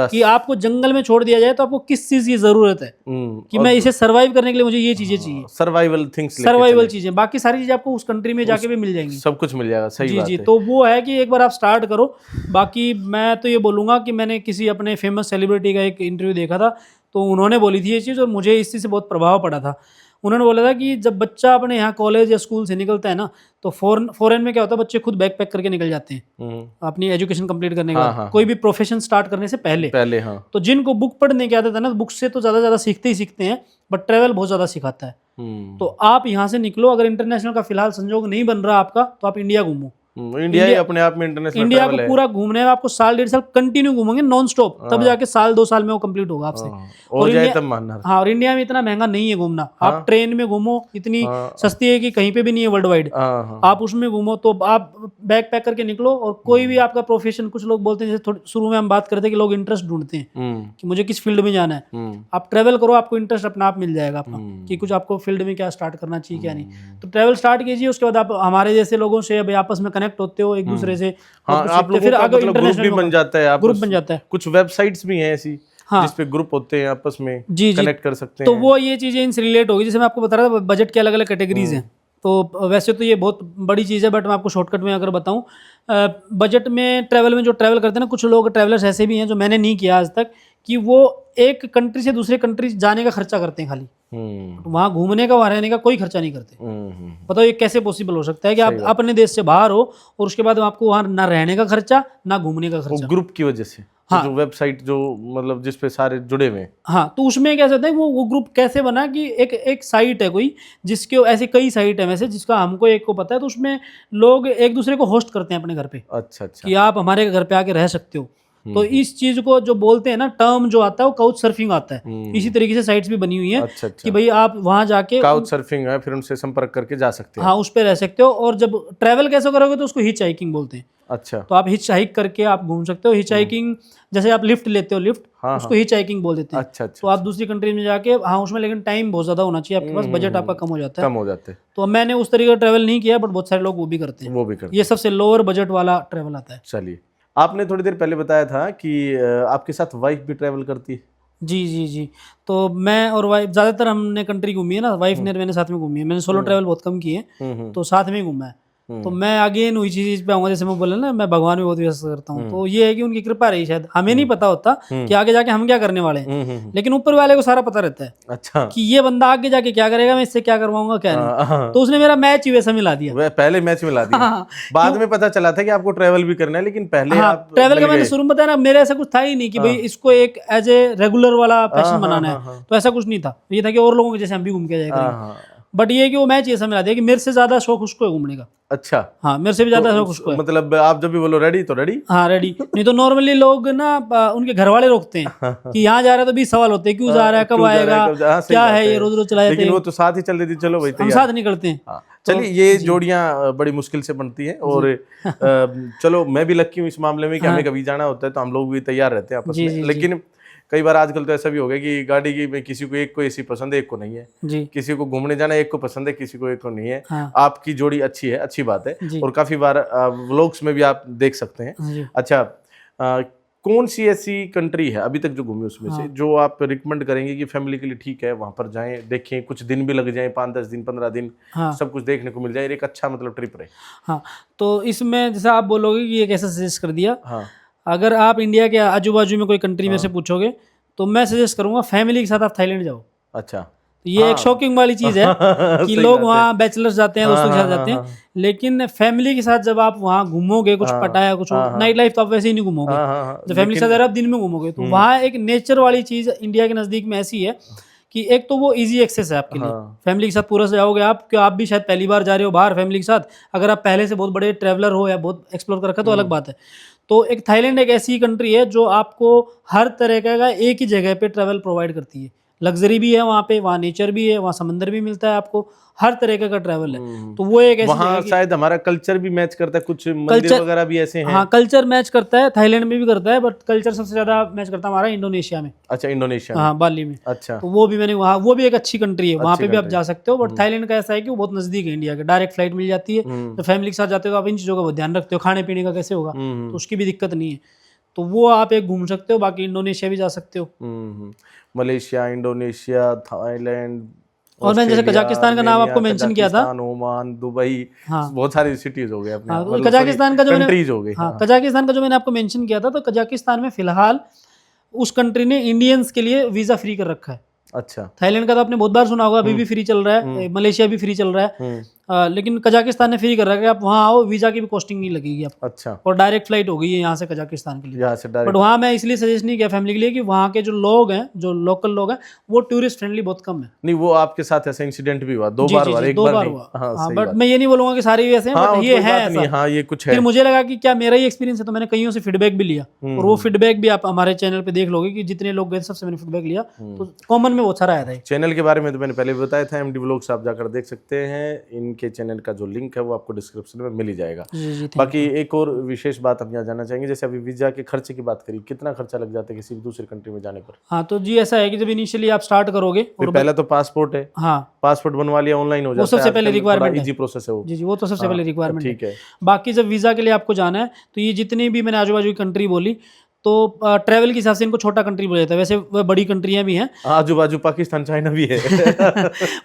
कि आपको जंगल में छोड़ दिया जाए तो आपको किस चीज की जरूरत है, कि मैं इसे सर्वाइव करने के लिए मुझे ये चीजें चाहिए, सर्वाइवल थिंग्स, सर्वाइवल चीजें। बाकी सारी चीजें आपको उस कंट्री में जाके भी मिल जाएंगी, सब कुछ मिल जाएगा। सही बात है। है। तो वो है कि एक बार आप स्टार्ट करो। बाकी मैं तो ये बोलूंगा कि मैंने किसी अपने फेमस सेलिब्रिटी का एक इंटरव्यू देखा था, तो उन्होंने बोली थी ये चीज़, और मुझे इस चीज़ से बहुत प्रभाव पड़ा था। उन्होंने बोला था कि जब बच्चा अपने यहाँ कॉलेज या स्कूल से निकलता है ना, तो फॉरेन में क्या होता है, बच्चे खुद बैग पैक करके निकल जाते हैं अपनी एजुकेशन कंप्लीट करने के बाद, कोई भी प्रोफेशन स्टार्ट करने से पहले। हाँ। तो जिनको बुक पढ़ने की आदत है ना, बुक से तो ज़्यादा सीखते ही सीखते हैं, बट ट्रैवल बहुत ज़्यादा सिखाता है। तो आप यहाँ से निकलो, अगर इंटरनेशनल का फिलहाल संजोग नहीं बन रहा आपका, तो आप इंडिया घूमो। इंडिया ही अपने आप में इंटरनेशनल इंडिया को पूरा घूमने में आपको साल 1.5 साल कंटिन्यू घूमेंगे नॉन स्टॉप, तब जाके साल 2 साल में वो कंप्लीट होगा आपसे। और जाए तब मानना। हाँ, और इंडिया में इतना महंगा नहीं है घूमना। आप ट्रेन में घूमो, इतनी सस्ती है कि कहीं पे भी नहीं है वर्ल्ड वाइड। आप उसमें घूमो, तो आप बैग पैक करके निकलो, और कोई भी आपका प्रोफेशन, कुछ लोग बोलते हैं, जैसे शुरू में हम बात करते हैं कि लोग इंटरेस्ट ढूंढते हैं कि मुझे किस फील्ड में जाना है। आप ट्रैवल करो, आपको इंटरेस्ट अपना आप मिल जाएगा आपका, कि कुछ आपको फील्ड में क्या स्टार्ट करना चाहिए क्या नहीं। तो ट्रैवल स्टार्ट कीजिए, उसके बाद आप हमारे जैसे लोगों से अभी आपस में कनेक्ट होते हो, एक दूसरे से। हाँ, आप लोगों का मतलब ग्रुप भी बन जाता है, ग्रुप बन जाता है। कुछ वेबसाइट्स भी हैं ऐसी, हाँ, जिस पे ग्रुप होते हैं, आपस में कनेक्ट कर सकते हैं। तो वो ये चीजें इनसे रिलेट होगी, जैसे मैं आपको बता रहा था बजट के अलग अलग कैटेगरीज हैं। तो वैसे तो ये बहुत बड़ी चीज़ है, बट मैं आपको शॉर्टकट में अगर बताऊं, बजट में ट्रैवल में जो ट्रैवल करते हैं ना, कुछ लोग ट्रैवलर्स ऐसे भी हैं जो मैंने नहीं किया आज तक, कि वो एक कंट्री से दूसरे कंट्री जाने का खर्चा करते हैं खाली, वहाँ घूमने का, वहाँ रहने का कोई खर्चा नहीं करते। बताओ ये कैसे पॉसिबल हो सकता है कि आप अपने देश से बाहर हो और उसके बाद आपको वहाँ ना रहने का खर्चा ना घूमने का खर्चा। ग्रुप की वजह से। हाँ, जो वेबसाइट जो मतलब जिस पे सारे जुड़े हुए हैं। हाँ, तो उसमें कैसे होता है, वो ग्रुप कैसे बना कि एक साइट है कोई, जिसके ऐसे कई साइट है वैसे, जिसका हमको एक को पता है, तो उसमें लोग एक दूसरे को होस्ट करते हैं अपने घर पे। अच्छा। कि आप हमारे घर पे आके रह सकते हो। तो इस चीज को जो बोलते हैं ना, टर्म जो आता है वो काउच सर्फिंग आता है। इसी तरीके से साइट्स भी बनी हुई है। अच्छा। कि भाई आप वहां जाके काउच सर्फिंग है, फिर उनसे संपर्क करके जा सकते हैं। हाँ, उस पे रह सकते हो। और जब ट्रैवल कैसे करोगे तो उसको हिच हाइकिंग बोलते हैं। अच्छा। तो आप हिच हाइक करके आप घूम सकते हो। हिच हाइकिंग जैसे आप लिफ्ट लेते हो, लिफ्ट, उसको हिच हाइकिंग बोल देते हैं। अच्छा। तो आप दूसरी कंट्री में जाके, हाँ उसमें लेकिन टाइम बहुत ज्यादा होना चाहिए आपके पास, बजट आपका कम हो जाता है। तो मैंने उस तरीके का ट्रैवल नहीं किया, बट बहुत सारे लोग वो भी करते हैं। ये सबसे लोअर बजट वाला ट्रैवल आता है। चलिए, आपने थोड़ी देर पहले बताया था कि आपके साथ वाइफ भी ट्रैवल करती है। जी। तो मैं और वाइफ ज़्यादातर हमने कंट्री घूमी है ना, वाइफ ने मैंने साथ में घूमी है। मैंने सोलो ट्रैवल बहुत कम किए, तो साथ में ही घूमा है। तो मैं अगेन वही चीज़ पे आऊँगा, जैसे मैं बोला ना, मैं भगवान में बहुत विश्वास करता हूँ। तो ये है कि उनकी कृपा रही, शायद हमें नहीं पता होता कि आगे जाके हम क्या करने वाले हैं, लेकिन ऊपर वाले को सारा पता रहता है। अच्छा। कि ये बंदा आगे जाके क्या करेगा, मैं इससे क्या करवाऊंगा क्या नहीं। तो उसने मेरा मैच ही वैसा मिला दिया। पहले मैच मिला दिया। बाद में पता चला था कि आपको ट्रैवल भी करना है, लेकिन पहले आप ट्रैवल का मैंने शुरू में बताया ना, मेरे ऐसा कुछ था ही नहीं कि भाई इसको एक एज ए रेगुलर वाला पैशन बनाना है। तो ऐसा कुछ नहीं था, ये था कि और लोगों के जैसे हम भी घूम के जाएगा। बट ये कि वो मैच ऐसा मिला दिया कि मेरे से ज्यादा शौक उसको है घूमने का। अच्छा। हाँ, मेरे से भी ज्यादा शौक उसको है। मतलब आप जब भी बोलो रेडी तो रेडी। हाँ, रेडी। नहीं तो नॉर्मली लोग ना उनके घर वाले रोकते हैं कि यहाँ जा रहा है, तो 20 सवाल होते हैं, क्यों जा रहा है, कब आएगा, क्या है ये, रोज रोज चला जाते हैं। लेकिन वो तो साथ ही चल देती, चलो भाई हम साथ नहीं करते हैं। चलिए, ये जोड़ियां बड़ी मुश्किल से बनती हैं। और चलो, मैं भी लकी हूँ इस मामले में कि हमें कभी जाना होता है तो हम लोग भी तैयार रहते हैं आपस में। लेकिन कई बार आजकल तो ऐसा भी हो गया कि गाड़ी की में किसी को एक को एसी पसंद है, एक को नहीं है जी। किसी को घूमने जाना एक को पसंद है, किसी को एक को नहीं है। हाँ। आपकी जोड़ी अच्छी है, अच्छी बात है। और काफी बार व्लॉग्स में भी आप देख सकते हैं। अच्छा, कौन सी ऐसी कंट्री है अभी तक जो घूमी उसमें से जो आप रिकमेंड करेंगे कि फैमिली के लिए ठीक है, वहां पर जाएं, देखें, कुछ दिन भी लग जाएं, 5-10 दिन 15 दिन, सब कुछ देखने को मिल जाए, एक अच्छा मतलब ट्रिप रहे। हाँ, तो इसमें जैसे आप बोलोगे कि ये कैसा सजेस्ट कर दिया। हाँ। अगर आप इंडिया के आजू बाजू में कोई कंट्री में से पूछोगे तो मैं सजेस्ट करूंगा फैमिली के साथ आप थाईलैंड जाओ। अच्छा। तो ये एक शॉकिंग वाली चीज है कि लोग वहाँ बैचलर्स जाते हैं, दोस्तों के साथ जाते हैं, लेकिन फैमिली के साथ जब आप वहाँ घूमोगे, कुछ पटाया, कुछ नाइट लाइफ तो आप वैसे ही नहीं घूमोगे। जब फैमिली के साथ आप दिन में घूमोगे तो वहाँ एक नेचर वाली चीज इंडिया के नजदीक में ऐसी है कि एक तो वो इजी एक्सेस है आपके लिए। फैमिली के साथ पूरा से जाओगे आप, कि आप भी शायद पहली बार जा रहे हो बाहर फैमिली के साथ। अगर आप पहले से बहुत बड़े ट्रैवलर हो या बहुत एक्सप्लोर कर रखा तो अलग बात है। तो एक थाईलैंड एक ऐसी कंट्री है जो आपको हर तरह का एक ही जगह पे ट्रैवल प्रोवाइड करती है। लग्जरी भी है वहाँ पे, वहाँ नेचर भी है, वहाँ समंदर भी मिलता है आपको, हर तरह का ट्रैवल है। तो वो एक ऐसी वहाँ शायद हमारा कल्चर भी मैच करता है, कुछ मंदिर वगैरह भी ऐसे हैं। हाँ, कल्चर मैच करता है, थाईलैंड में भी करता है, बट कल्चर सबसे ज्यादा मैच करता है हमारा इंडोनेशिया में। अच्छा, इंडोनेशिया में। हाँ, बाली में। अच्छा। तो वो भी मैंने वहाँ, वो भी एक अच्छी कंट्री है, वहाँ पे भी आप जा सकते हो। बट थाईलैंड का ऐसा है कि वो बहुत नजदीक है इंडिया के, डायरेक्ट फ्लाइट मिल जाती है। तो फैमिली के साथ जाते हो तो आप इन चीजों का बहुत ध्यान रखते हो, खाने पीने का कैसे होगा, तो उसकी भी दिक्कत नहीं है। तो वो आप एक घूम सकते हो। बाकी इंडोनेशिया भी जा सकते हो। मलेशिया, इंडोनेशिया, थाईलैंड, और मैंने जैसे कजाकिस्तान का नाम आपको मेंशन किया था, ओमान, दुबई, बहुत सारी सिटीज हो गए अपने। हाँ, कजाकिस्तान का जो कंट्रीज हो गए। हाँ, कजाकिस्तान का जो मैंने आपको मेंशन किया था, तो कजाकिस्तान में फिलहाल उस कंट्री ने इंडियंस के लिए वीजा फ्री कर रखा है। अच्छा। थाईलैंड का तो आपने बहुत बार सुना होगा, अभी भी फ्री चल रहा है, मलेशिया भी फ्री चल रहा है, लेकिन कजाकिस्तान ने फ्री कर रखा है, आप वहाँ आओ, वीजा की भी कॉस्टिंग नहीं लगेगी आपको। अच्छा। और डायरेक्ट फ्लाइट हो गई है यहाँ से कजाकिस्तान के लिए, यहाँ से डायरेक्ट। बट वहाँ मैं इसलिए सजेस्ट नहीं किया फैमिली के लिए कि वहाँ के जो लोग हैं, जो लोकल लोग हैं, वो टूरिस्ट फ्रेंडली बहुत कम है। नहीं, वो आपके साथ ऐसा इंसिडेंट भी हुआ? दो जी, बार जी, हुआ? जी, एक दो बार बार नहीं? हुआ। हाँ, हाँ, सही बट बात। मैं ये नहीं बोलूंगा कि सारे वैसे हैं, हाँ, बट ये कोई है बात नहीं, ऐसा। हाँ, ये कुछ है। फिर मुझे लगा कि क्या मेरा ही एक्सपीरियंस है, तो मैंने कईयों से फीडबैक भी लिया, और वो फीडबैक भी आप हमारे चैनल पे देख लोगे कि जितने लोग गए सबसे मैंने फीडबैक लिया, तो कॉमन में बहुत सारा आया था। चैनल के बारे में तो मैंने पहले भी बताया था, MD व्लॉग्स आप जाकर देख सकते हैं। इनके चैनल का जो लिंक है वो आपको डिस्क्रिप्शन में मिल ही जाएगा। बाकी एक और विशेष बात हम यहाँ जानना चाहेंगे, जैसे अभी वीजा के खर्चे की बात करी, कितना खर्चा लग जाता है किसी भी दूसरी कंट्री में जाने पर? हाँ, तो जी ऐसा है कि जब इनिशियली आप स्टार्ट करोगे, और पहला तो पासपोर्ट है। हाँ, पासपोर्ट बनवा लिया, ऑनलाइन हो जाता है, वो सबसे पहले रिक्वायरमेंट है, इजी प्रोसेस है वो। जी, वो तो सबसे पहले रिक्वायरमेंट है। ठीक है। बाकी जब वीज़ा के लिए आपको जाना है, तो ये जितनी भी मैंने आजू बाजू की कंट्री बोली, तो ट्रैवल के हिसाब से इनको छोटा कंट्री बोला जाता है, वैसे वह बड़ी कंट्रियां भी हैं। आजू बाजू पाकिस्तान, चाइना भी है।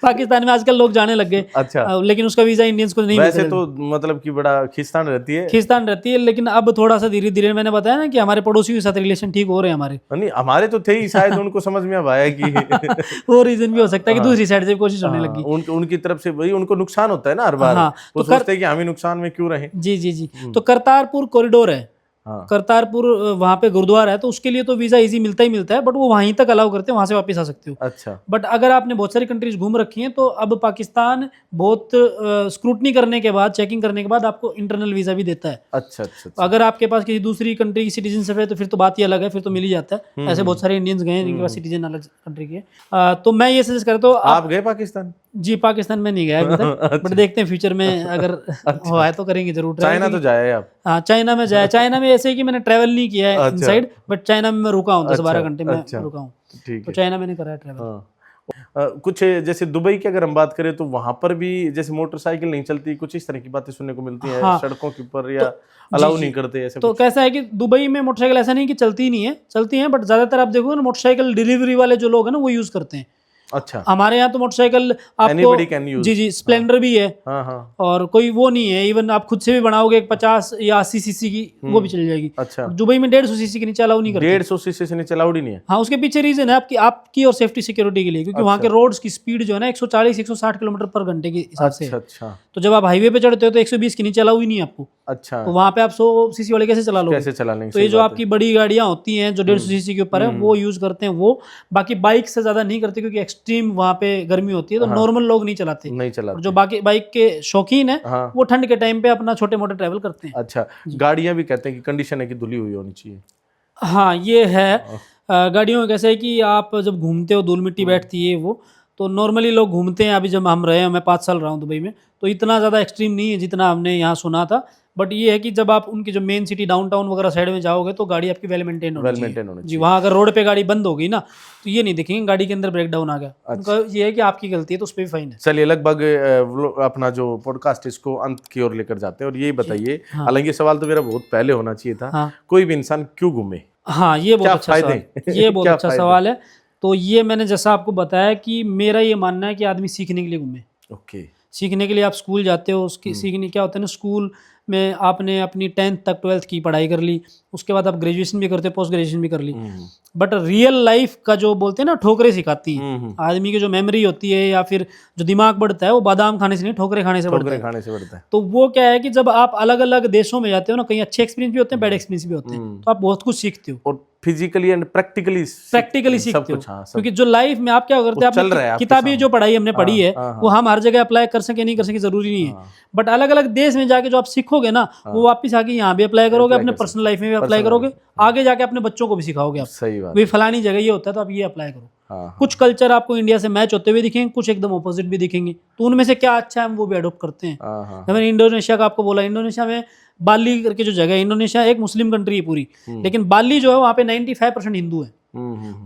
पाकिस्तान में आजकल लोग जाने लग गए। अच्छा। लेकिन उसका वीजा इंडियंस को नहीं वैसे तो मतलब कि बड़ा खींचतान रहती है, लेकिन अब थोड़ा सा धीरे धीरे, मैंने बताया ना कि हमारे पड़ोसियों के साथ रिलेशन ठीक हो रहे हैं हमारे। नहीं, हमारे तो थे ही, शायद उनको समझ में अब आया कि वो रीजन भी हो सकता है कि दूसरी साइड से कोशिश होने लगी, उनकी तरफ से भाई उनको नुकसान होता है ना हर बार। वो सोचते हैं कि हम ही नुकसान में क्यों रहें। जी, जी, जी। तो करतारपुर कॉरिडोर है, करतारपुर वहाँ पे गुरुद्वारा है, तो उसके लिए तो वीजा इजी मिलता ही मिलता है, बट वो वहीं तक अलाउ करते हैं, वहाँ से वापस आ सकते हो। अच्छा। बट अगर आपने बहुत सारी कंट्रीज घूम रखी हैं, तो अब पाकिस्तान बहुत स्क्रूटनी करने के बाद, चेकिंग करने के बाद आपको इंटरनल वीजा भी देता है। अच्छा, अच्छा। अगर आपके पास किसी दूसरी कंट्री की सिटीजनशिप है तो फिर तो बात ही अलग है, फिर तो मिल ही जाता है। ऐसे बहुत सारे इंडियंस गए हैं जिनके पास सिटीजन अलग कंट्री के। तो मैं ये सजेस्ट करता हूँ, आप गए पाकिस्तान? जी, पाकिस्तान में नहीं गया अभी तक, बट देखते हैं फ्यूचर में अगर हुआ है तो करेंगे जरूर। चाइना तो जाए आप? हाँ, चाइना में जाए। चाइना में ऐसे कि मैंने ट्रैवल नहीं किया है इनसाइड, बट चाइना में मैं रुका हूँ, 10-12 घंटे में रुका हूँ, तो चाइना मैंने करा है ट्रैवल। कुछ जैसे दुबई की अगर हम बात करें, तो वहां पर भी जैसे मोटरसाइकिल नहीं चलती, कुछ इस तरह की बातें सुनने को मिलती है। हाँ, सड़कों के ऊपर या अलाउ नहीं करते ऐसे। तो कैसा है कि दुबई में मोटरसाइकिल ऐसा नहीं कि चलती नहीं है, चलती हैं, बट ज्यादातर आप देखोगे ना, मोटरसाइकिल डिलीवरी वाले जो लोग हैं ना, वो यूज करते हैं। अच्छा। हमारे यहाँ तो मोटरसाइकिल आपको, जी, जी, स्प्लेंडर भी है। हाँ, हाँ। और कोई वो नहीं है, इवन आप खुद से भी बनाओगे 50 या 80 सीसी की, वो भी चल जाएगी। अच्छा। दुबई में 150 सीसी के नीचे अलाउ नहीं करते। 150 सीसी से नीचे अलाउड ही नहीं है? हाँ, उसके पीछे रीजन है आपकी और सेफ्टी सिक्योरिटी के लिए, क्योंकि वहाँ के रोड्स की स्पीड जो है ना 140-160 किलोमीटर पर घंटे के हिसाब से। अच्छा। तो जब आप हाईवे पे चढ़ते हो तो 120 के नीचे अलाउ ही नहीं है आपको। अच्छा। तो वहाँ पे आप 100 सीसी वाले कैसे चला लोगे? कैसे चला लेंगे? तो ये जो आपकी बड़ी गाड़ियाँ होती हैं जो 150 सीसी के ऊपर है, वो यूज करते हैं वो। बाकी बाइक से ज्यादा नहीं करते, क्योंकि एक्सट्रीम वहाँ पे गर्मी होती है, तो नॉर्मल लोग नहीं चलाते। जो बाकी बाइक के शौकीन है, वो ठंड के टाइम पे अपना छोटे मोटे ट्रैवल करते हैं। अच्छा। गाड़ियाँ भी कहते हैं कि कंडीशन है कि धुली हुई होनी चाहिए। हाँ, ये है। गाड़ियों में कैसे है कि आप जब घूमते हो, धूल मिट्टी बैठती है वो, तो नॉर्मली लोग घूमते हैं। अभी जब हम रहे हैं, मैं 5 साल रहा हूँ दुबई में, तो इतना ज़्यादा एक्सट्रीम नहीं है जितना हमने यहाँ सुना था। बट ये है कि जब आप उनकी जो मेन सिटी डाउनटाउन वगैरह साइड में जाओगे, तो गाड़ी आपकी वेल मेंटेन होनी चाहिए। जी, वहाँ अगर रोड पे गाड़ी बंद हो गई ना, तो ये नहीं देखेंगे गाड़ी के अंदर ब्रेक डाउन आ गया। उनका ये है कि आपकी गलती है तो उस पर भी फाइन है। चलिए, लगभग अपना जो पॉडकास्ट इसको अंत की ओर लेकर जाते हैं, और ये बताइए, हालांकि सवाल तो मेरा बहुत पहले होना चाहिए था, कोई भी इंसान क्यों घूमे? हाँ, ये बहुत अच्छा सवाल, ये बहुत अच्छा सवाल है। तो ये मैंने जैसा आपको बताया कि मेरा ये मानना है कि आदमी सीखने के लिए घूमे। ओके। सीखने के लिए आप स्कूल जाते हो, उसकी सीखने क्या होता है ना, स्कूल में आपने अपनी 10th तक 12th की पढ़ाई कर ली, उसके बाद आप ग्रेजुएशन भी करते हो, पोस्ट ग्रेजुएशन भी कर ली। बट रियल लाइफ का जो बोलते हैं ना, ठोकरें सिखाती हैं। आदमी की जो मेमोरी होती है या फिर जो दिमाग बढ़ता है, वो बादाम खाने से नहीं, ठोकरें खाने से बढ़ता है। तो वो क्या है कि जब आप अलग अलग देशों में जाते हो ना, कहीं अच्छे एक्सपीरियंस भी होते हैं, बैड एक्सपीरियंस भी होते हैं, तो आप बहुत कुछ सीखते हो, और फिजिकली एंड प्रैक्टिकली सीखते हो। क्योंकि जो लाइफ में आप क्या करते हैं, किताबी जो पढ़ाई हमने पढ़ी है, वो हम हर जगह अप्लाई कर सके नहीं कर सके जरूरी नहीं है। बट अलग अलग देश में जाके जो आप सीखोगे ना, वो वापस आके यहाँ भी अप्लाई करोगे, अपने पर्सनल लाइफ में भी अप्लाई करोगे, आगे जाके अपने बच्चों को भी सिखाओगे आप। सही बात। भाई फलानी जगह ये होता है तो आप ये अप्लाई करो। कुछ कल्चर आपको इंडिया से मैच होते हुए दिखेंगे, कुछ एकदम ऑपोजिट भी दिखेंगे, तो उनमें से क्या अच्छा है हम वो भी अडोप्ट करते हैं। मैंने इंडोनेशिया का आपको बोला, इंडोनेशिया में बाली करके जो जगह है, इंडोनेशिया एक मुस्लिम कंट्री है पूरी, लेकिन बाली जो है वहाँ पे 95% हिंदू है।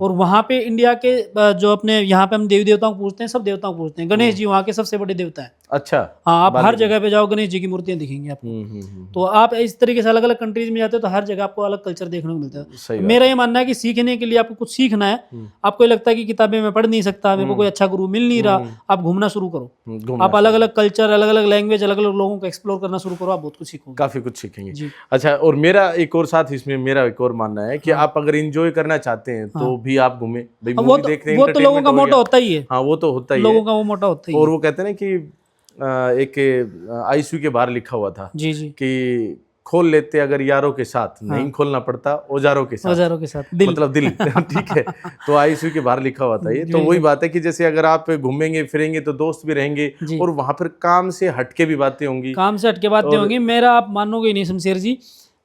और वहाँ पे इंडिया के जो अपने यहाँ पे हम देवी देवताओं को पूछते हैं, सब देवताओं को पूछते हैं। गणेश जी वहाँ के सबसे बड़े देवता है। अच्छा। हाँ, आप हर जगह पे जाओ गणेश जी की मूर्तियां दिखेंगी आपको। तो आप इस तरीके से अलग अलग कंट्रीज में जाते हो तो हर जगह आपको अलग कल्चर देखने को मिलता है। मेरा ये मानना है कि सीखने के लिए आपको कुछ सीखना है, आपको लगता है कि किताबें मैं पढ़ नहीं सकता, मेरे को कोई अच्छा गुरु मिल नहीं रहा, आप घूमना शुरू करो। आप अलग अलग कल्चर, अलग अलग लैंग्वेज, अलग अलग लोगों को एक्सप्लोर करना शुरू करो, आप बहुत कुछ सीखोगे, काफी कुछ सीखेंगे। अच्छा, और मेरा एक और साथ इसमें मेरा एक और मानना है कि आप अगर एंजॉय करना चाहते हैं तो भी आप घूमे, वो तो लोगों का मोटो होता ही है। हाँ, वो तो होता ही है, लोगों का वो मोटा होता ही है। और वो कहते हैं ना कि एक आईसीयू के बाहर लिखा हुआ था जी जी कि खोल लेते अगर यारों के साथ, नहीं खोलना पड़ता औजारों के साथ दिल। मतलब दिल ठीक है। तो आईसीयू के बाहर लिखा हुआ था ये। तो वही बात है कि जैसे अगर आप घूमेंगे फिरेंगे तो दोस्त भी रहेंगे और वहां पर काम से हटके भी बातें होंगी, मेरा आप मानोगे नहीं शमशेर जी,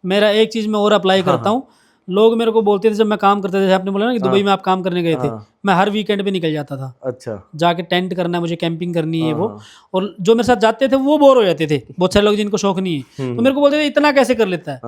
मेरा एक चीज मैं और अप्लाई करता हूँ। लोग मेरे को बोलते थे जब मैं काम करता था, जैसे आपने बोला ना कि दुबई में आप काम करने गए थे, मैं हर वीकेंड पे निकल जाता था। अच्छा। जाके टेंट करना है मुझे, कैंपिंग करनी है वो। और जो मेरे साथ जाते थे वो बोर हो जाते थे, बहुत सारे लोग जिनको शौक नहीं है, तो मेरे को बोलते थे इतना कैसे कर लेता है।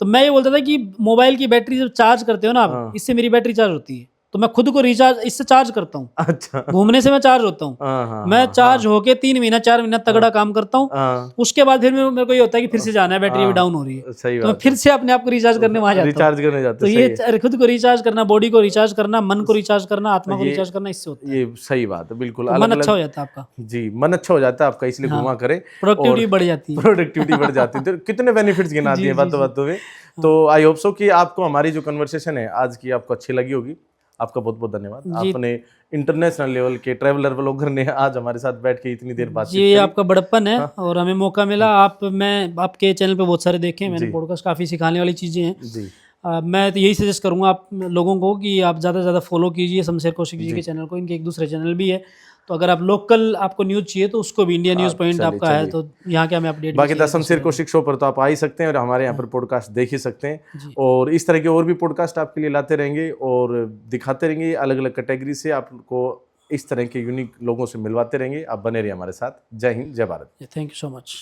तो मैं ये बोलता था कि मोबाइल की बैटरी जब चार्ज करते हो ना आप, इससे मेरी बैटरी चार्ज होती है, तो मैं खुद को रिचार्ज इससे चार्ज करता हूँ। अच्छा। घूमने से मैं चार्ज होता हूँ, मैं चार्ज होके 3 महीना 4 महीना तगड़ा काम करता हूँ। उसके बाद फिर मेरे को ये होता है कि फिर से जाना है, बैटरी भी डाउन हो रही है, तो मैं फिर से अपने आप को रिचार्ज करने वहां जाता हूँ। तो ये खुद को रिचार्ज करना, बॉडी को रिचार्ज करना, मन को रिचार्ज करना, आत्मा को रिचार्ज करना, इससे होता है। ये सही बात है, बिल्कुल। मन अच्छा हो जाता है आपका। जी, मन अच्छा हो जाता है आपका, इसलिए घुमा करें, प्रोडक्टिविटी बढ़ जाती है। प्रोडक्टिविटी बढ़ जाती है। तो कितने बेनिफिट्स गिना दिए बातों में। तो आई होप सो कि आपको हमारी जो कन्वर्सेशन है आज की आपको अच्छी लगी होगी। आपका बहुत बहुत धन्यवाद। आपने इंटरनेशनल लेवल के ट्रैवलर व्लॉगर ने आज हमारे साथ बैठ के इतनी देर बातचीत करी। ये आपका बड़प्पन है। और हमें मौका मिला। मैं आपके चैनल पे बहुत सारे देखे, मैंने पॉडकास्ट, काफ़ी सिखाने वाली चीज़ें हैं जी। मैं तो यही सजेस्ट करूंगा आप लोगों को कि आप ज़्यादा से ज़्यादा फॉलो कीजिए शमशेर कौशिक जी के चैनल को। इनके एक दूसरे चैनल भी है, तो अगर आप लोकल आपको न्यूज़ चाहिए तो उसको भी इंडिया न्यूज़ पॉइंट आपका है, तो यहाँ के हमें अपडेट। बाकी शमशेर कौशिक शो पर तो आप आ ही सकते हैं और हमारे यहाँ पर पॉडकास्ट देख ही सकते हैं, और इस तरह के और भी पॉडकास्ट आपके लिए लाते रहेंगे और दिखाते रहेंगे। अलग अलग कैटेगरी से आपको इस तरह के यूनिक लोगों से मिलवाते रहेंगे। आप बने रहिए हमारे साथ। जय हिंद, जय Bharat. Thank you so much.